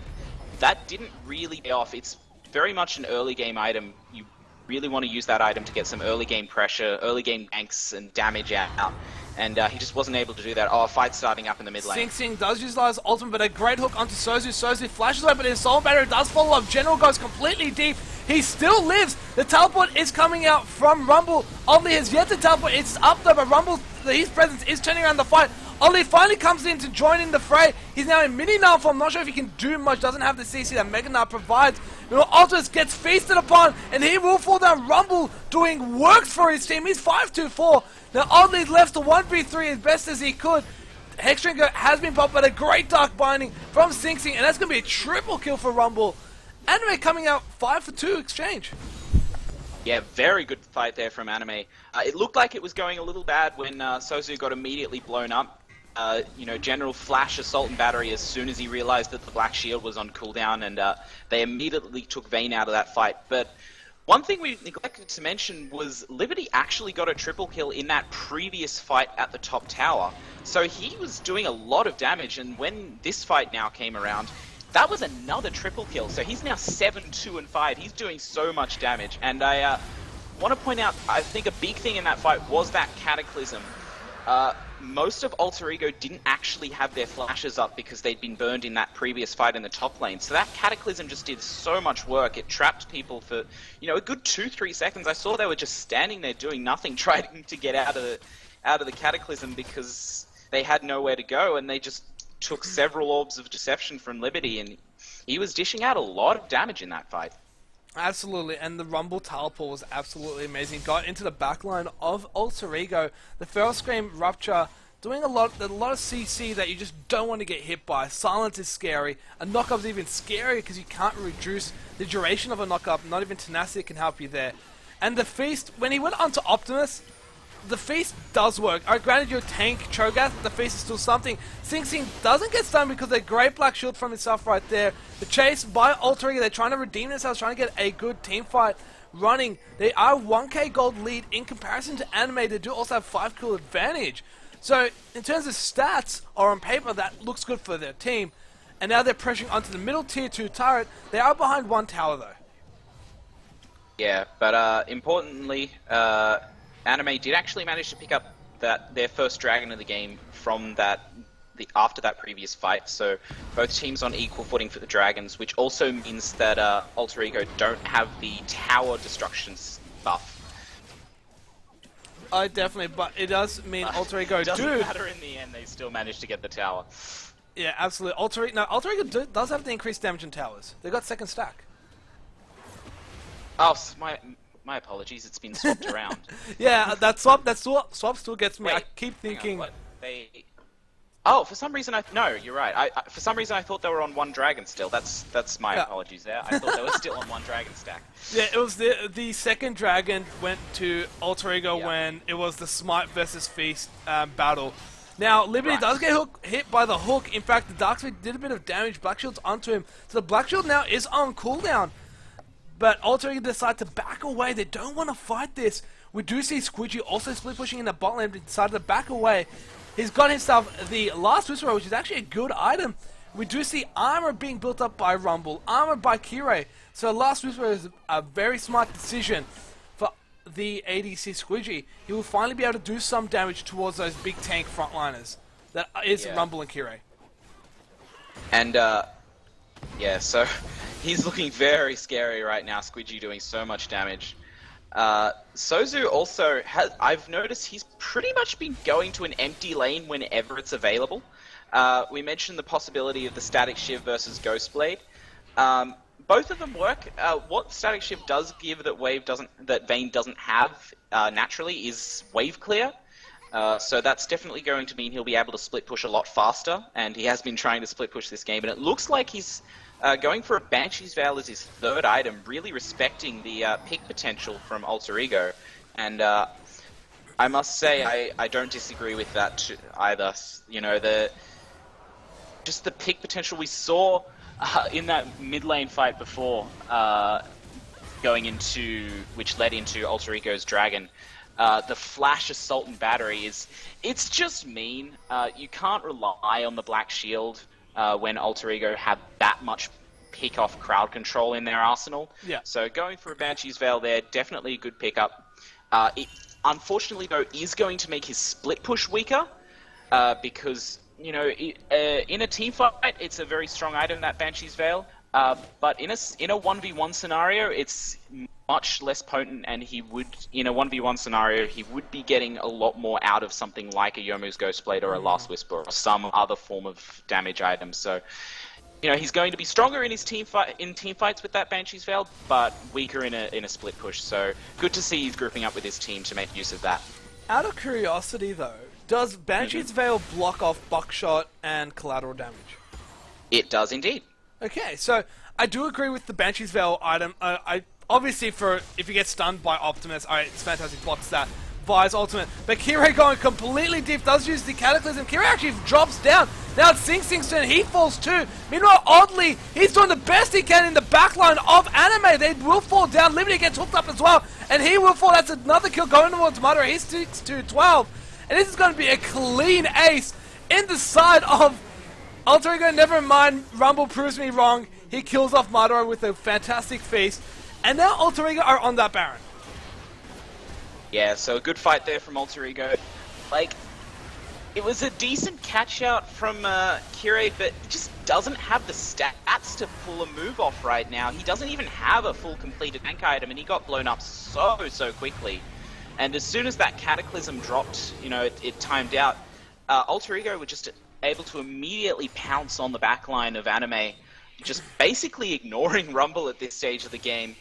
that didn't really pay off. It's very much an early game item. You really want to use that item to get some early game pressure, early game ganks and damage out. And he just wasn't able to do that. Oh, a fight starting up in the mid lane. Sing Sing does use his ultimate, but a great hook onto Sozu. Sozu flashes away, but his soul battery does follow up. General goes completely deep. He still lives. The teleport is coming out from Rumble. Ollie has yet to teleport. It's up though, but Rumble, his presence is turning around the fight. Ollie finally comes in to join in the fray. He's now in mini Gnar form. Not sure if he can do much. Doesn't have the CC that Mega Gnar provides. Altus gets feasted upon, and he will fall down. Rumble doing works for his team. He's 5-2-4. Now Oddly's left to 1v3 as best as he could. Hexdrinker has been popped, but a great Dark Binding from Sing Sing, and that's going to be a triple kill for Rumble. Anime coming out 5-for-2 exchange. Yeah, very good fight there from Anime. It looked like it was going a little bad when Sozu got immediately blown up. General flash Assault and Battery as soon as he realized that the Black Shield was on cooldown, and they immediately took Vayne out of that fight. But one thing we neglected to mention was Liberty actually got a triple kill in that previous fight at the top tower. So he was doing a lot of damage, and when this fight now came around, that was another triple kill. So he's now 7-2-5. He's doing so much damage, and I want to point out, I think a big thing in that fight was that Cataclysm. Most of Alter Ego didn't actually have their flashes up because they'd been burned in that previous fight in the top lane. So that Cataclysm just did so much work. It trapped people for, a good 2-3 seconds. I saw they were just standing there doing nothing, trying to get out of the Cataclysm because they had nowhere to go, and they just took several orbs of deception from Liberty, and he was dishing out a lot of damage in that fight. Absolutely, and the Rumble teleport was absolutely amazing. Got into the backline of Alter Ego. The Feral Scream Rupture doing a lot of CC that you just don't want to get hit by. Silence is scary. A knock-up is even scarier because you can't reduce the duration of a knock-up. Not even Tenacity can help you there. And the Feast, when he went onto Optimus, the Feast does work. Alright, granted you're tank Cho'Gath, the Feast is still something. Sing Sing doesn't get stunned because they're great Black Shield from himself right there. The chase by Alter Ego, they're trying to redeem themselves, trying to get a good team fight running. They are 1k gold lead in comparison to Anime. They do also have 5 kill advantage. So, in terms of stats, or on paper, that looks good for their team. And now they're pressuring onto the middle tier 2 turret. They are behind 1 tower though. Yeah, but importantly, Anime did actually manage to pick up their first dragon of the game from after that previous fight. So both teams on equal footing for the dragons, which also means that Alter Ego don't have the tower destruction buff. Definitely, but it does mean Alter Ego doesn't matter in the end. They still managed to get the tower. Yeah, absolutely. Alter Ego does have the increased damage in towers. They got second stack. Oh, my apologies. It's been swapped around. Yeah, that swap still gets me. Wait, I keep thinking. Oh, for some reason no, you're right. For some reason I thought they were on 1 dragon still. That's my apologies there. I thought they were still on 1 dragon stack. Yeah, it was the second dragon went to Alter Ego when it was the Smite versus Feast battle. Now Liberty does get hit by the hook. In fact, the Darkspeed did a bit of damage. Black Shield's onto him, so the Black Shield now is on cooldown. But Alter Ego decide to back away. They don't want to fight this. We do see Squidgy also split pushing in the bot lane, but decided to back away. He's got himself the Last Whisperer, which is actually a good item. We do see armor being built up by Rumble, armor by Kirei. So Last Whisperer is a very smart decision for the ADC Squidgy. He will finally be able to do some damage towards those big tank frontliners. That is Rumble and Kirei. And, yeah, so he's looking very scary right now, Squidgy doing so much damage. Sozu also I've noticed he's pretty much been going to an empty lane whenever it's available. We mentioned the possibility of the Static Shiv versus Ghostblade. Both of them work. What Static Shiv does give that Vayne doesn't have naturally is wave clear. So that's definitely going to mean he'll be able to split push a lot faster, and he has been trying to split push this game, and it looks like he's going for a Banshee's Veil as his third item, really respecting the pick potential from Alter Ego. And I must say, I don't disagree with that either. You know, the pick potential we saw in that mid lane fight before, which led into Alter Ego's Dragon. The Flash Assault and Battery it's just mean. You can't rely on the Black Shield when Alter Ego have that much pick-off crowd control in their arsenal. Yeah. So going for a Banshee's Veil there, definitely a good pickup. It, unfortunately, though, is going to make his split push weaker, because, you know, in a team fight, it's a very strong item, that Banshee's Veil, but in a 1v1 scenario, it's much less potent, and in a 1v1 scenario, he would be getting a lot more out of something like a Yomu's Ghostblade or a Last Whisper or some other form of damage item. So, you know, he's going to be stronger in his team fights with that Banshee's Veil, but weaker in a split push. So good to see he's grouping up with his team to make use of that. Out of curiosity, though, does Banshee's Veil block off buckshot and collateral damage? It does indeed. Okay, so I do agree with the Banshee's Veil item. Obviously, if you get stunned by Optimus, alright, it's fantastic, blocks that. Vi's ultimate. But Kirei going completely deep, does use the Cataclysm. Kirei actually drops down. Now it's Sing Sing's turn, he falls too. Meanwhile, oddly, he's doing the best he can in the backline of Anime. They will fall down. Liberty gets hooked up as well, and he will fall. That's another kill going towards Madara. He's 6-2-12. And this is going to be a clean ace in the side of Alter Ego. Never mind, Rumble proves me wrong. He kills off Madara with a fantastic feast. And now Alter Ego are on that Baron. Yeah, so a good fight there from Alter Ego. Like, It was a decent catch out from Kirei, but he just doesn't have the stats to pull a move off right now. He doesn't even have a full completed tank item, and he got blown up so quickly. And as soon as that Cataclysm dropped, you know, it timed out, Alter Ego were just able to immediately pounce on the backline of Anime, just basically ignoring Rumble at this stage of the game.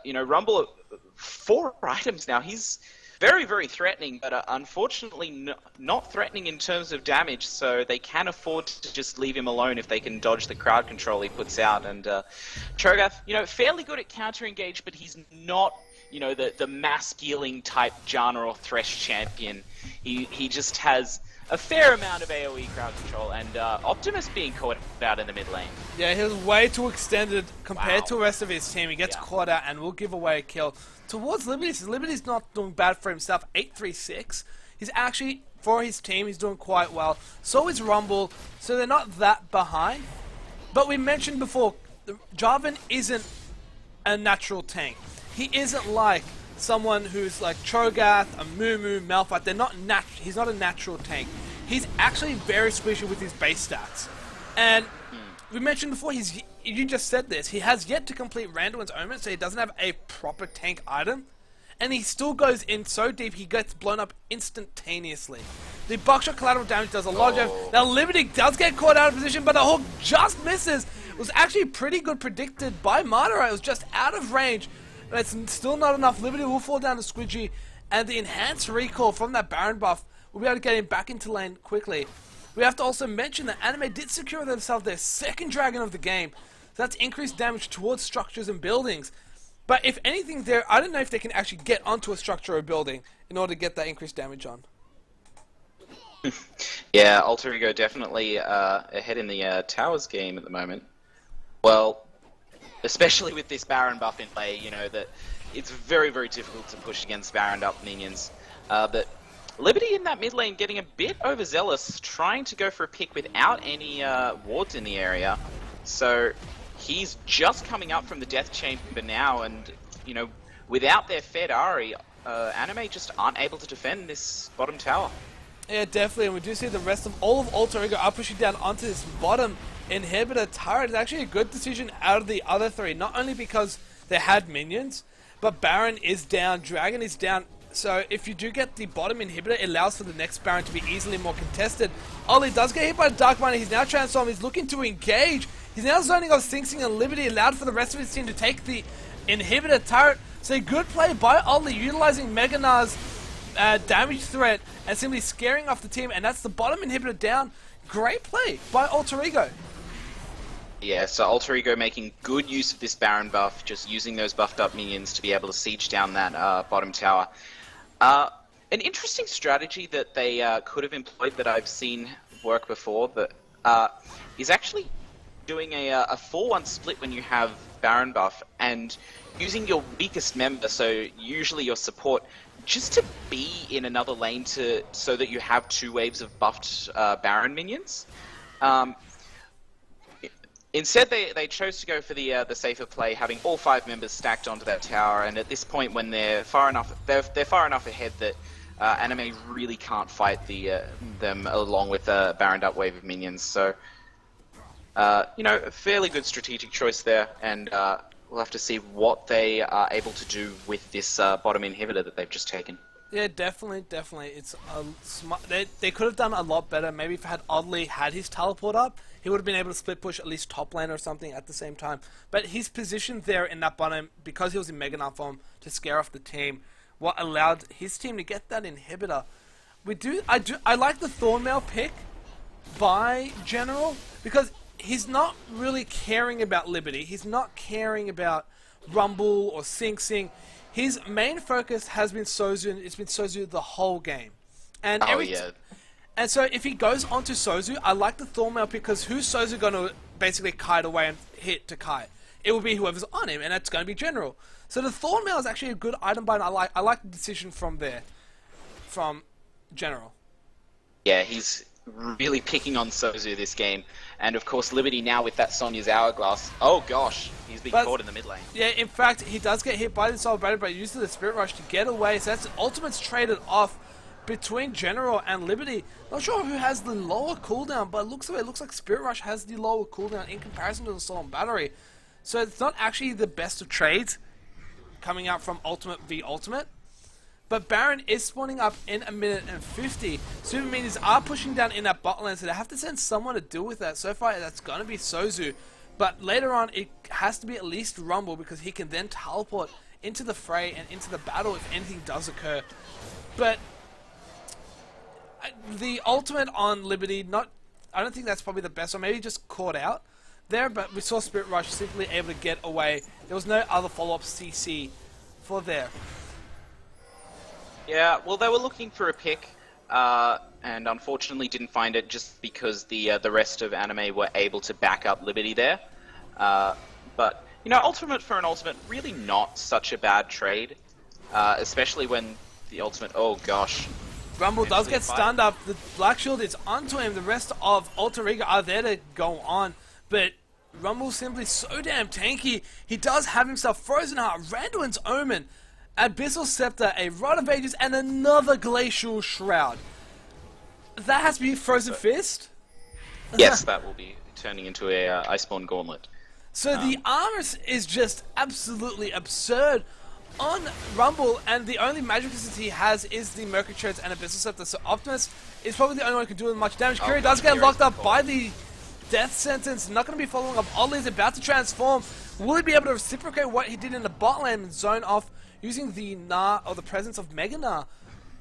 You know, Rumble, 4 items now. He's very threatening, but unfortunately not threatening in terms of damage, so they can afford to just leave him alone if they can dodge the crowd control he puts out. And Cho'Gath, you know, fairly good at counter-engage, but he's not, you know, the mass-healing type Janna or Thresh champion. He just has a fair amount of AoE crowd control, and Optimus being caught out in the mid lane. Yeah, he was way too extended compared to the rest of his team. He gets Yeah. caught out and will give away a kill. Towards Liberty, Liberty's not doing bad for himself. 8-3-6. He's actually, for his team, he's doing quite well. So is Rumble, so they're not that behind. But we mentioned before, Jarvan isn't a natural tank. He isn't like someone who's like Cho'Gath, a Mumu, Malphite. They're not he's not a natural tank. He's actually very squishy with his base stats. And we mentioned before, you just said this, he has yet to complete Randuin's Omen, so he doesn't have a proper tank item. And he still goes in so deep, he gets blown up instantaneously. The buckshot collateral damage does a lot of damage. Now Liberty does get caught out of position, but the hook just misses. It was actually pretty good predicted by Madara. It was just out of range. But it's still not enough. Liberty will fall down to Squidgy, and the enhanced recall from that Baron buff will be able to get him back into lane quickly. We have to also mention that Anime did secure themselves their second dragon of the game. So that's increased damage towards structures and buildings. But if anything there, I don't know if they can actually get onto a structure or building in order to get that increased damage on. Yeah, Alter Ego definitely ahead in the towers game at the moment. Well, especially with this Baron buff in play, you know, that it's very difficult to push against Baron up minions. But Liberty in that mid lane getting a bit overzealous, trying to go for a pick without any wards in the area. So he's just coming up from the Death Chamber now, and, you know, without their Fed Ari, Anime just aren't able to defend this bottom tower. Yeah, definitely, and we do see the rest of all of Alter Ego are pushing down onto this bottom inhibitor turret. It's actually a good decision out of the other 3, not only because they had minions, but Baron is down, Dragon is down. So if you do get the bottom inhibitor, it allows for the next Baron to be easily more contested. Ollie does get hit by the Dark Miner. He's now transformed. He's looking to engage. He's now zoning off Sing Sing and Liberty, allowed for the rest of his team to take the inhibitor turret. So a good play by Ollie, utilizing Mega Nar's damage threat and simply scaring off the team. And that's the bottom inhibitor down. Great play by Alter Ego. Yeah, so Alter Ego making good use of this Baron buff, just using those buffed up minions to be able to siege down that bottom tower. An interesting strategy that they could have employed that I've seen work before, that is actually doing a 4-1 split when you have Baron buff and using your weakest member, so usually your support, just to be in another lane so that you have 2 waves of buffed Baron minions. Instead, they chose to go for the safer play, having all 5 members stacked onto that tower. And at this point, when they're far enough ahead that Anime really can't fight them along with a Baroned up wave of minions. So, you know, a fairly good strategic choice there, and we'll have to see what they are able to do with this bottom inhibitor that they've just taken. Yeah, definitely. It's they could have done a lot better. Maybe if Oddly had his teleport up, he would have been able to split push at least top lane or something at the same time. But he's positioned there in that bottom because he was in Mega Knight form to scare off the team, what allowed his team to get that inhibitor. I like the Thornmail pick by General because he's not really caring about Liberty. He's not caring about Rumble or Sing Sing. His main focus has been Sozu, and it's been Sozu the whole game. And and so if he goes onto Sozu, I like the Thornmail because who's Sozu going to basically kite away and hit to kite? It will be whoever's on him, and that's going to be General. So the Thornmail is actually a good item buy, and I like the decision from General. Yeah, he's really picking on Sozu this game. And of course, Liberty now with that Sonya's Hourglass. Oh gosh, he's being caught in the mid lane. Yeah, in fact, he does get hit by the Soul Barrier, but he uses the Spirit Rush to get away. So that's Ultimate's traded off. between General and Liberty. Not sure who has the lower cooldown, but it looks like Spirit Rush has the lower cooldown in comparison to the Assault and Battery. So it's not actually the best of trades coming out from Ultimate v Ultimate. But Baron is spawning up in 1 minute and 50. Super Minions are pushing down in that bot lane, so they have to send someone to deal with that. So far, that's going to be Sozu. But later on, it has to be at least Rumble, because he can then teleport into the fray and into the battle if anything does occur. But the ultimate on Liberty, I don't think that's probably the best, or maybe just caught out there, but we saw Spirit Rush simply able to get away. There was no other follow-up CC for there. Yeah, well, they were looking for a pick, and unfortunately didn't find it, just because the rest of Anime were able to back up Liberty there. But you know, ultimate for an ultimate, really not such a bad trade, especially when the ultimate. Oh gosh. Rumble does get stunned up. The Black Shield is onto him. The rest of Alter Ego are there to go on, but Rumble's simply so damn tanky. He does have himself Frozen Heart, Randuin's Omen, Abyssal Scepter, a Rod of Ages, and another Glacial Shroud. That has to be Frozen Fist? Yes, that will be turning into a Iceborne Gauntlet. So the armor is just absolutely absurd on Rumble, and the only magic resistance he has is the Mercury Treads and Abyssal Scepter. So Optimus is probably the only one who can do much damage. Kiri does get locked up by the death sentence. Not going to be following up. Oddly is about to transform. Will he be able to reciprocate what he did in the bot lane and zone off using the Gnar, or the presence of Mega Gnar?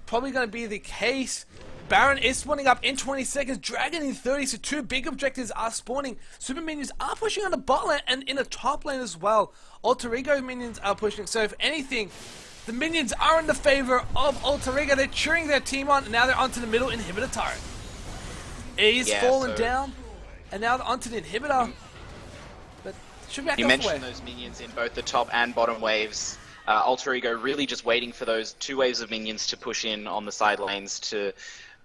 Probably going to be the case. Baron is spawning up in 20 seconds, Dragon in 30, so two big objectives are spawning. Super Minions are pushing on the bot lane and in the top lane as well. Alter Ego Minions are pushing, so if anything, the Minions are in the favor of Alter Ego. They're cheering their team on, and now they're onto the middle inhibitor turret. He's fallen down, and now they're onto the inhibitor. But should be back. You mentioned those minions in both the top and bottom waves. Alter Ego really just waiting for those two waves of minions to push in on the side lanes to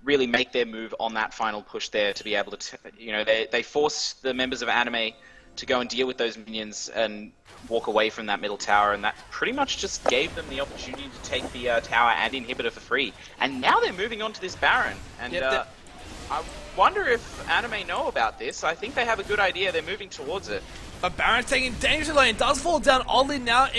really make their move on that final push there, to be able to, you know, they force the members of Anime to go and deal with those minions and walk away from that middle tower, and that pretty much just gave them the opportunity to take the tower and inhibitor for free. And now they're moving on to this Baron, and I wonder if Anime know about this. I think they have a good idea. They're moving towards it. But Baron's taking danger lane, does fall down oddly now,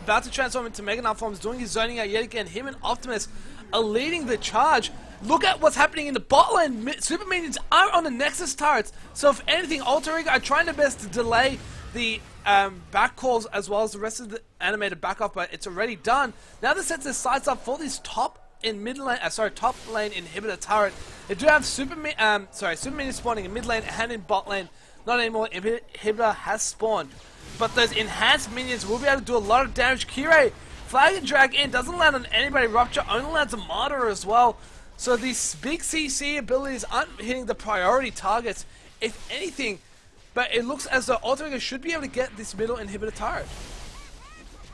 about to transform into Mega Gnar forms, doing his zoning out yet again. Him and Optimus are leading the charge. Look at what's happening in the bot lane. Super Minions are on the Nexus turrets. So if anything, Alter Ego are trying their best to delay the back calls as well as the rest of the Anime to back off, but it's already done. Now this sets their sights up for this top lane inhibitor turret. They do have Super Minions spawning in mid lane and in bot lane. Not anymore. Inhibitor has spawned, but those enhanced minions will be able to do a lot of damage. Kirei, flag and drag in, doesn't land on anybody. Rupture only lands on Martyr as well. So these big CC abilities aren't hitting the priority targets, if anything. But it looks as though Alter Ego should be able to get this middle inhibitor turret.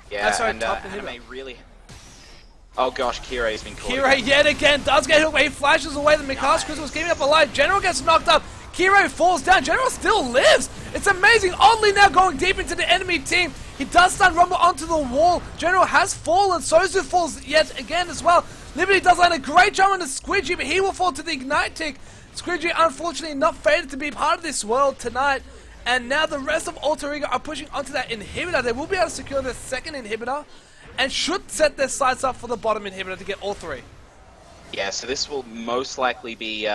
Yeah, top inhibitor. Anime really. Oh gosh, Kirei's been caught. Kirei yet again does get hit away. He flashes away. The Mikasa Crystal is keeping up alive. General gets knocked up. Kirei falls down. General still lives. It's amazing. Oddly now going deep into the enemy team. He does stun Rumble onto the wall. General has fallen. Sozu falls yet again as well. Liberty does land a great jump on the Squidgy, but he will fall to the Ignite tick. Squidgy unfortunately not fated to be part of this world tonight. And now the rest of Alter Ego are pushing onto that inhibitor. They will be able to secure their second inhibitor and should set their sights up for the bottom inhibitor to get all three. Yeah, so this will most likely be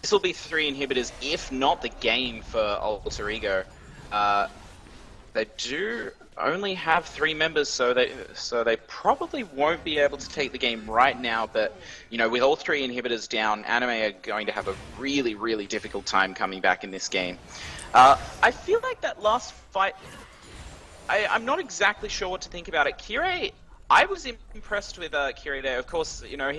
this will be 3 inhibitors, if not the game for Alter Ego. They do only have 3 members, so they probably won't be able to take the game right now. But you know, with all 3 inhibitors down, Anime are going to have a really, really difficult time coming back in this game. I feel like that last fight, I'm not exactly sure what to think about it. Kirei, I was impressed with Kirei there. Of course, you know,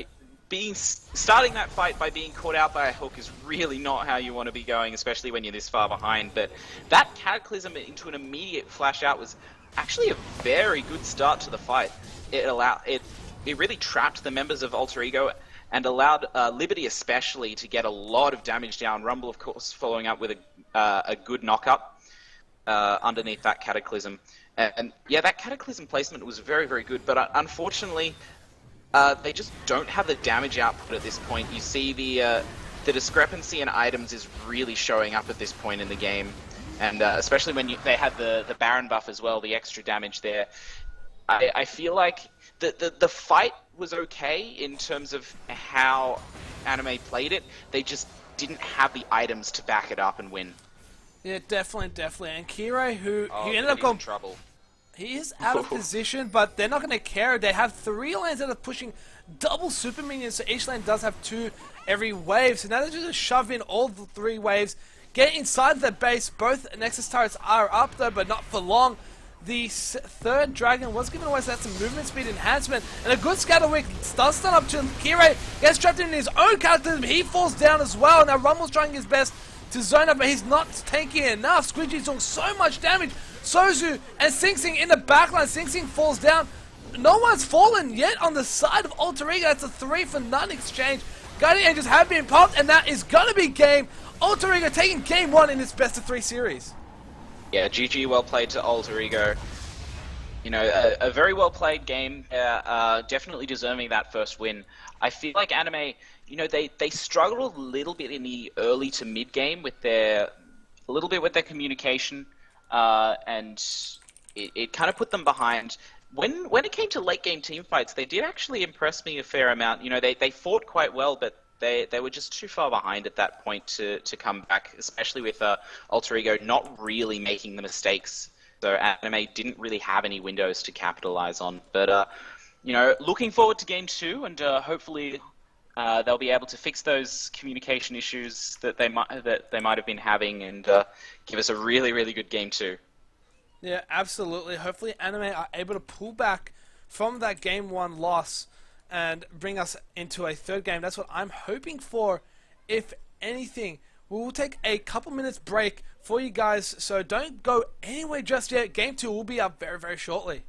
starting that fight by being caught out by a hook is really not how you want to be going, especially when you're this far behind. But that Cataclysm into an immediate flash out was actually a very good start to the fight. It really trapped the members of Alter Ego and allowed Liberty especially to get a lot of damage down. Rumble, of course, following up with a good knock-up underneath that Cataclysm. And yeah, that Cataclysm placement was very, very good, but unfortunately, They just don't have the damage output at this point. You see the discrepancy in items is really showing up at this point in the game, and especially when they had the Baron buff as well, the extra damage there. I feel like the fight was okay in terms of how Anime played it. They just didn't have the items to back it up and win. Yeah, definitely. And Kiro, who he ended up in going trouble. He is out of position, but they're not going to care. They have 3 lanes that are pushing double super minions, so each lane does have 2 every wave. So now they're just going to shove in all the 3 waves, get inside the base. Both Nexus turrets are up though, but not for long. The 3rd dragon was given away, so that's a movement speed enhancement. And a good scatter wick does stun up to Kire, gets trapped in his own character, he falls down as well. Now Rumble's trying his best to zone up, but he's not tanky enough. Squidgy's doing so much damage. Sozu and Sing Sing in the backline. Sing Sing falls down. No one's fallen yet on the side of Alter Ego. That's a 3 for none exchange. Guardian Angels have been popped, and that is going to be game. Alter Ego taking game 1 in its best of 3 series. Yeah, GG, well played to Alter Ego. You know, a very well played game. Definitely deserving that first win. I feel like Anime, you know, they struggled a little bit in the early to mid game with their communication. And it kind of put them behind. When it came to late game team fights, they did actually impress me a fair amount. You know, they fought quite well, but they were just too far behind at that point to come back, especially with Alter Ego not really making the mistakes. So Anime didn't really have any windows to capitalize on. But, you know, looking forward to game 2, and hopefully they'll be able to fix those communication issues that they might have been having, and give us a really good game 2. Yeah, absolutely. Hopefully, Anime are able to pull back from that game 1 loss and bring us into a 3rd game. That's what I'm hoping for. If anything, we will take a couple minutes break for you guys, so don't go anywhere just yet. Game 2 will be up very shortly.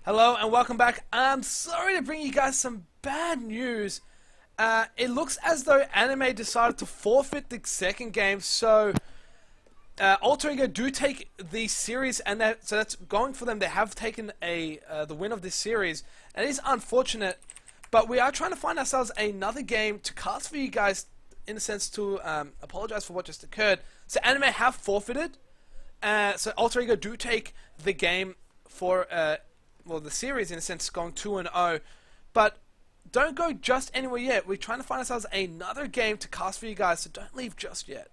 Hello and welcome back. I'm sorry to bring you guys some bad news. It looks as though Anime decided to forfeit the 2nd game, so Alter Ego do take the series, and so that's going for them. They have taken the win of this series, and it is unfortunate, but we are trying to find ourselves another game to cast for you guys, in a sense to apologize for what just occurred. So Anime have forfeited, so Alter Ego do take the game for well, the series, in a sense, going 2-0, but don't go just anywhere yet. We're trying to find ourselves another game to cast for you guys, so don't leave just yet.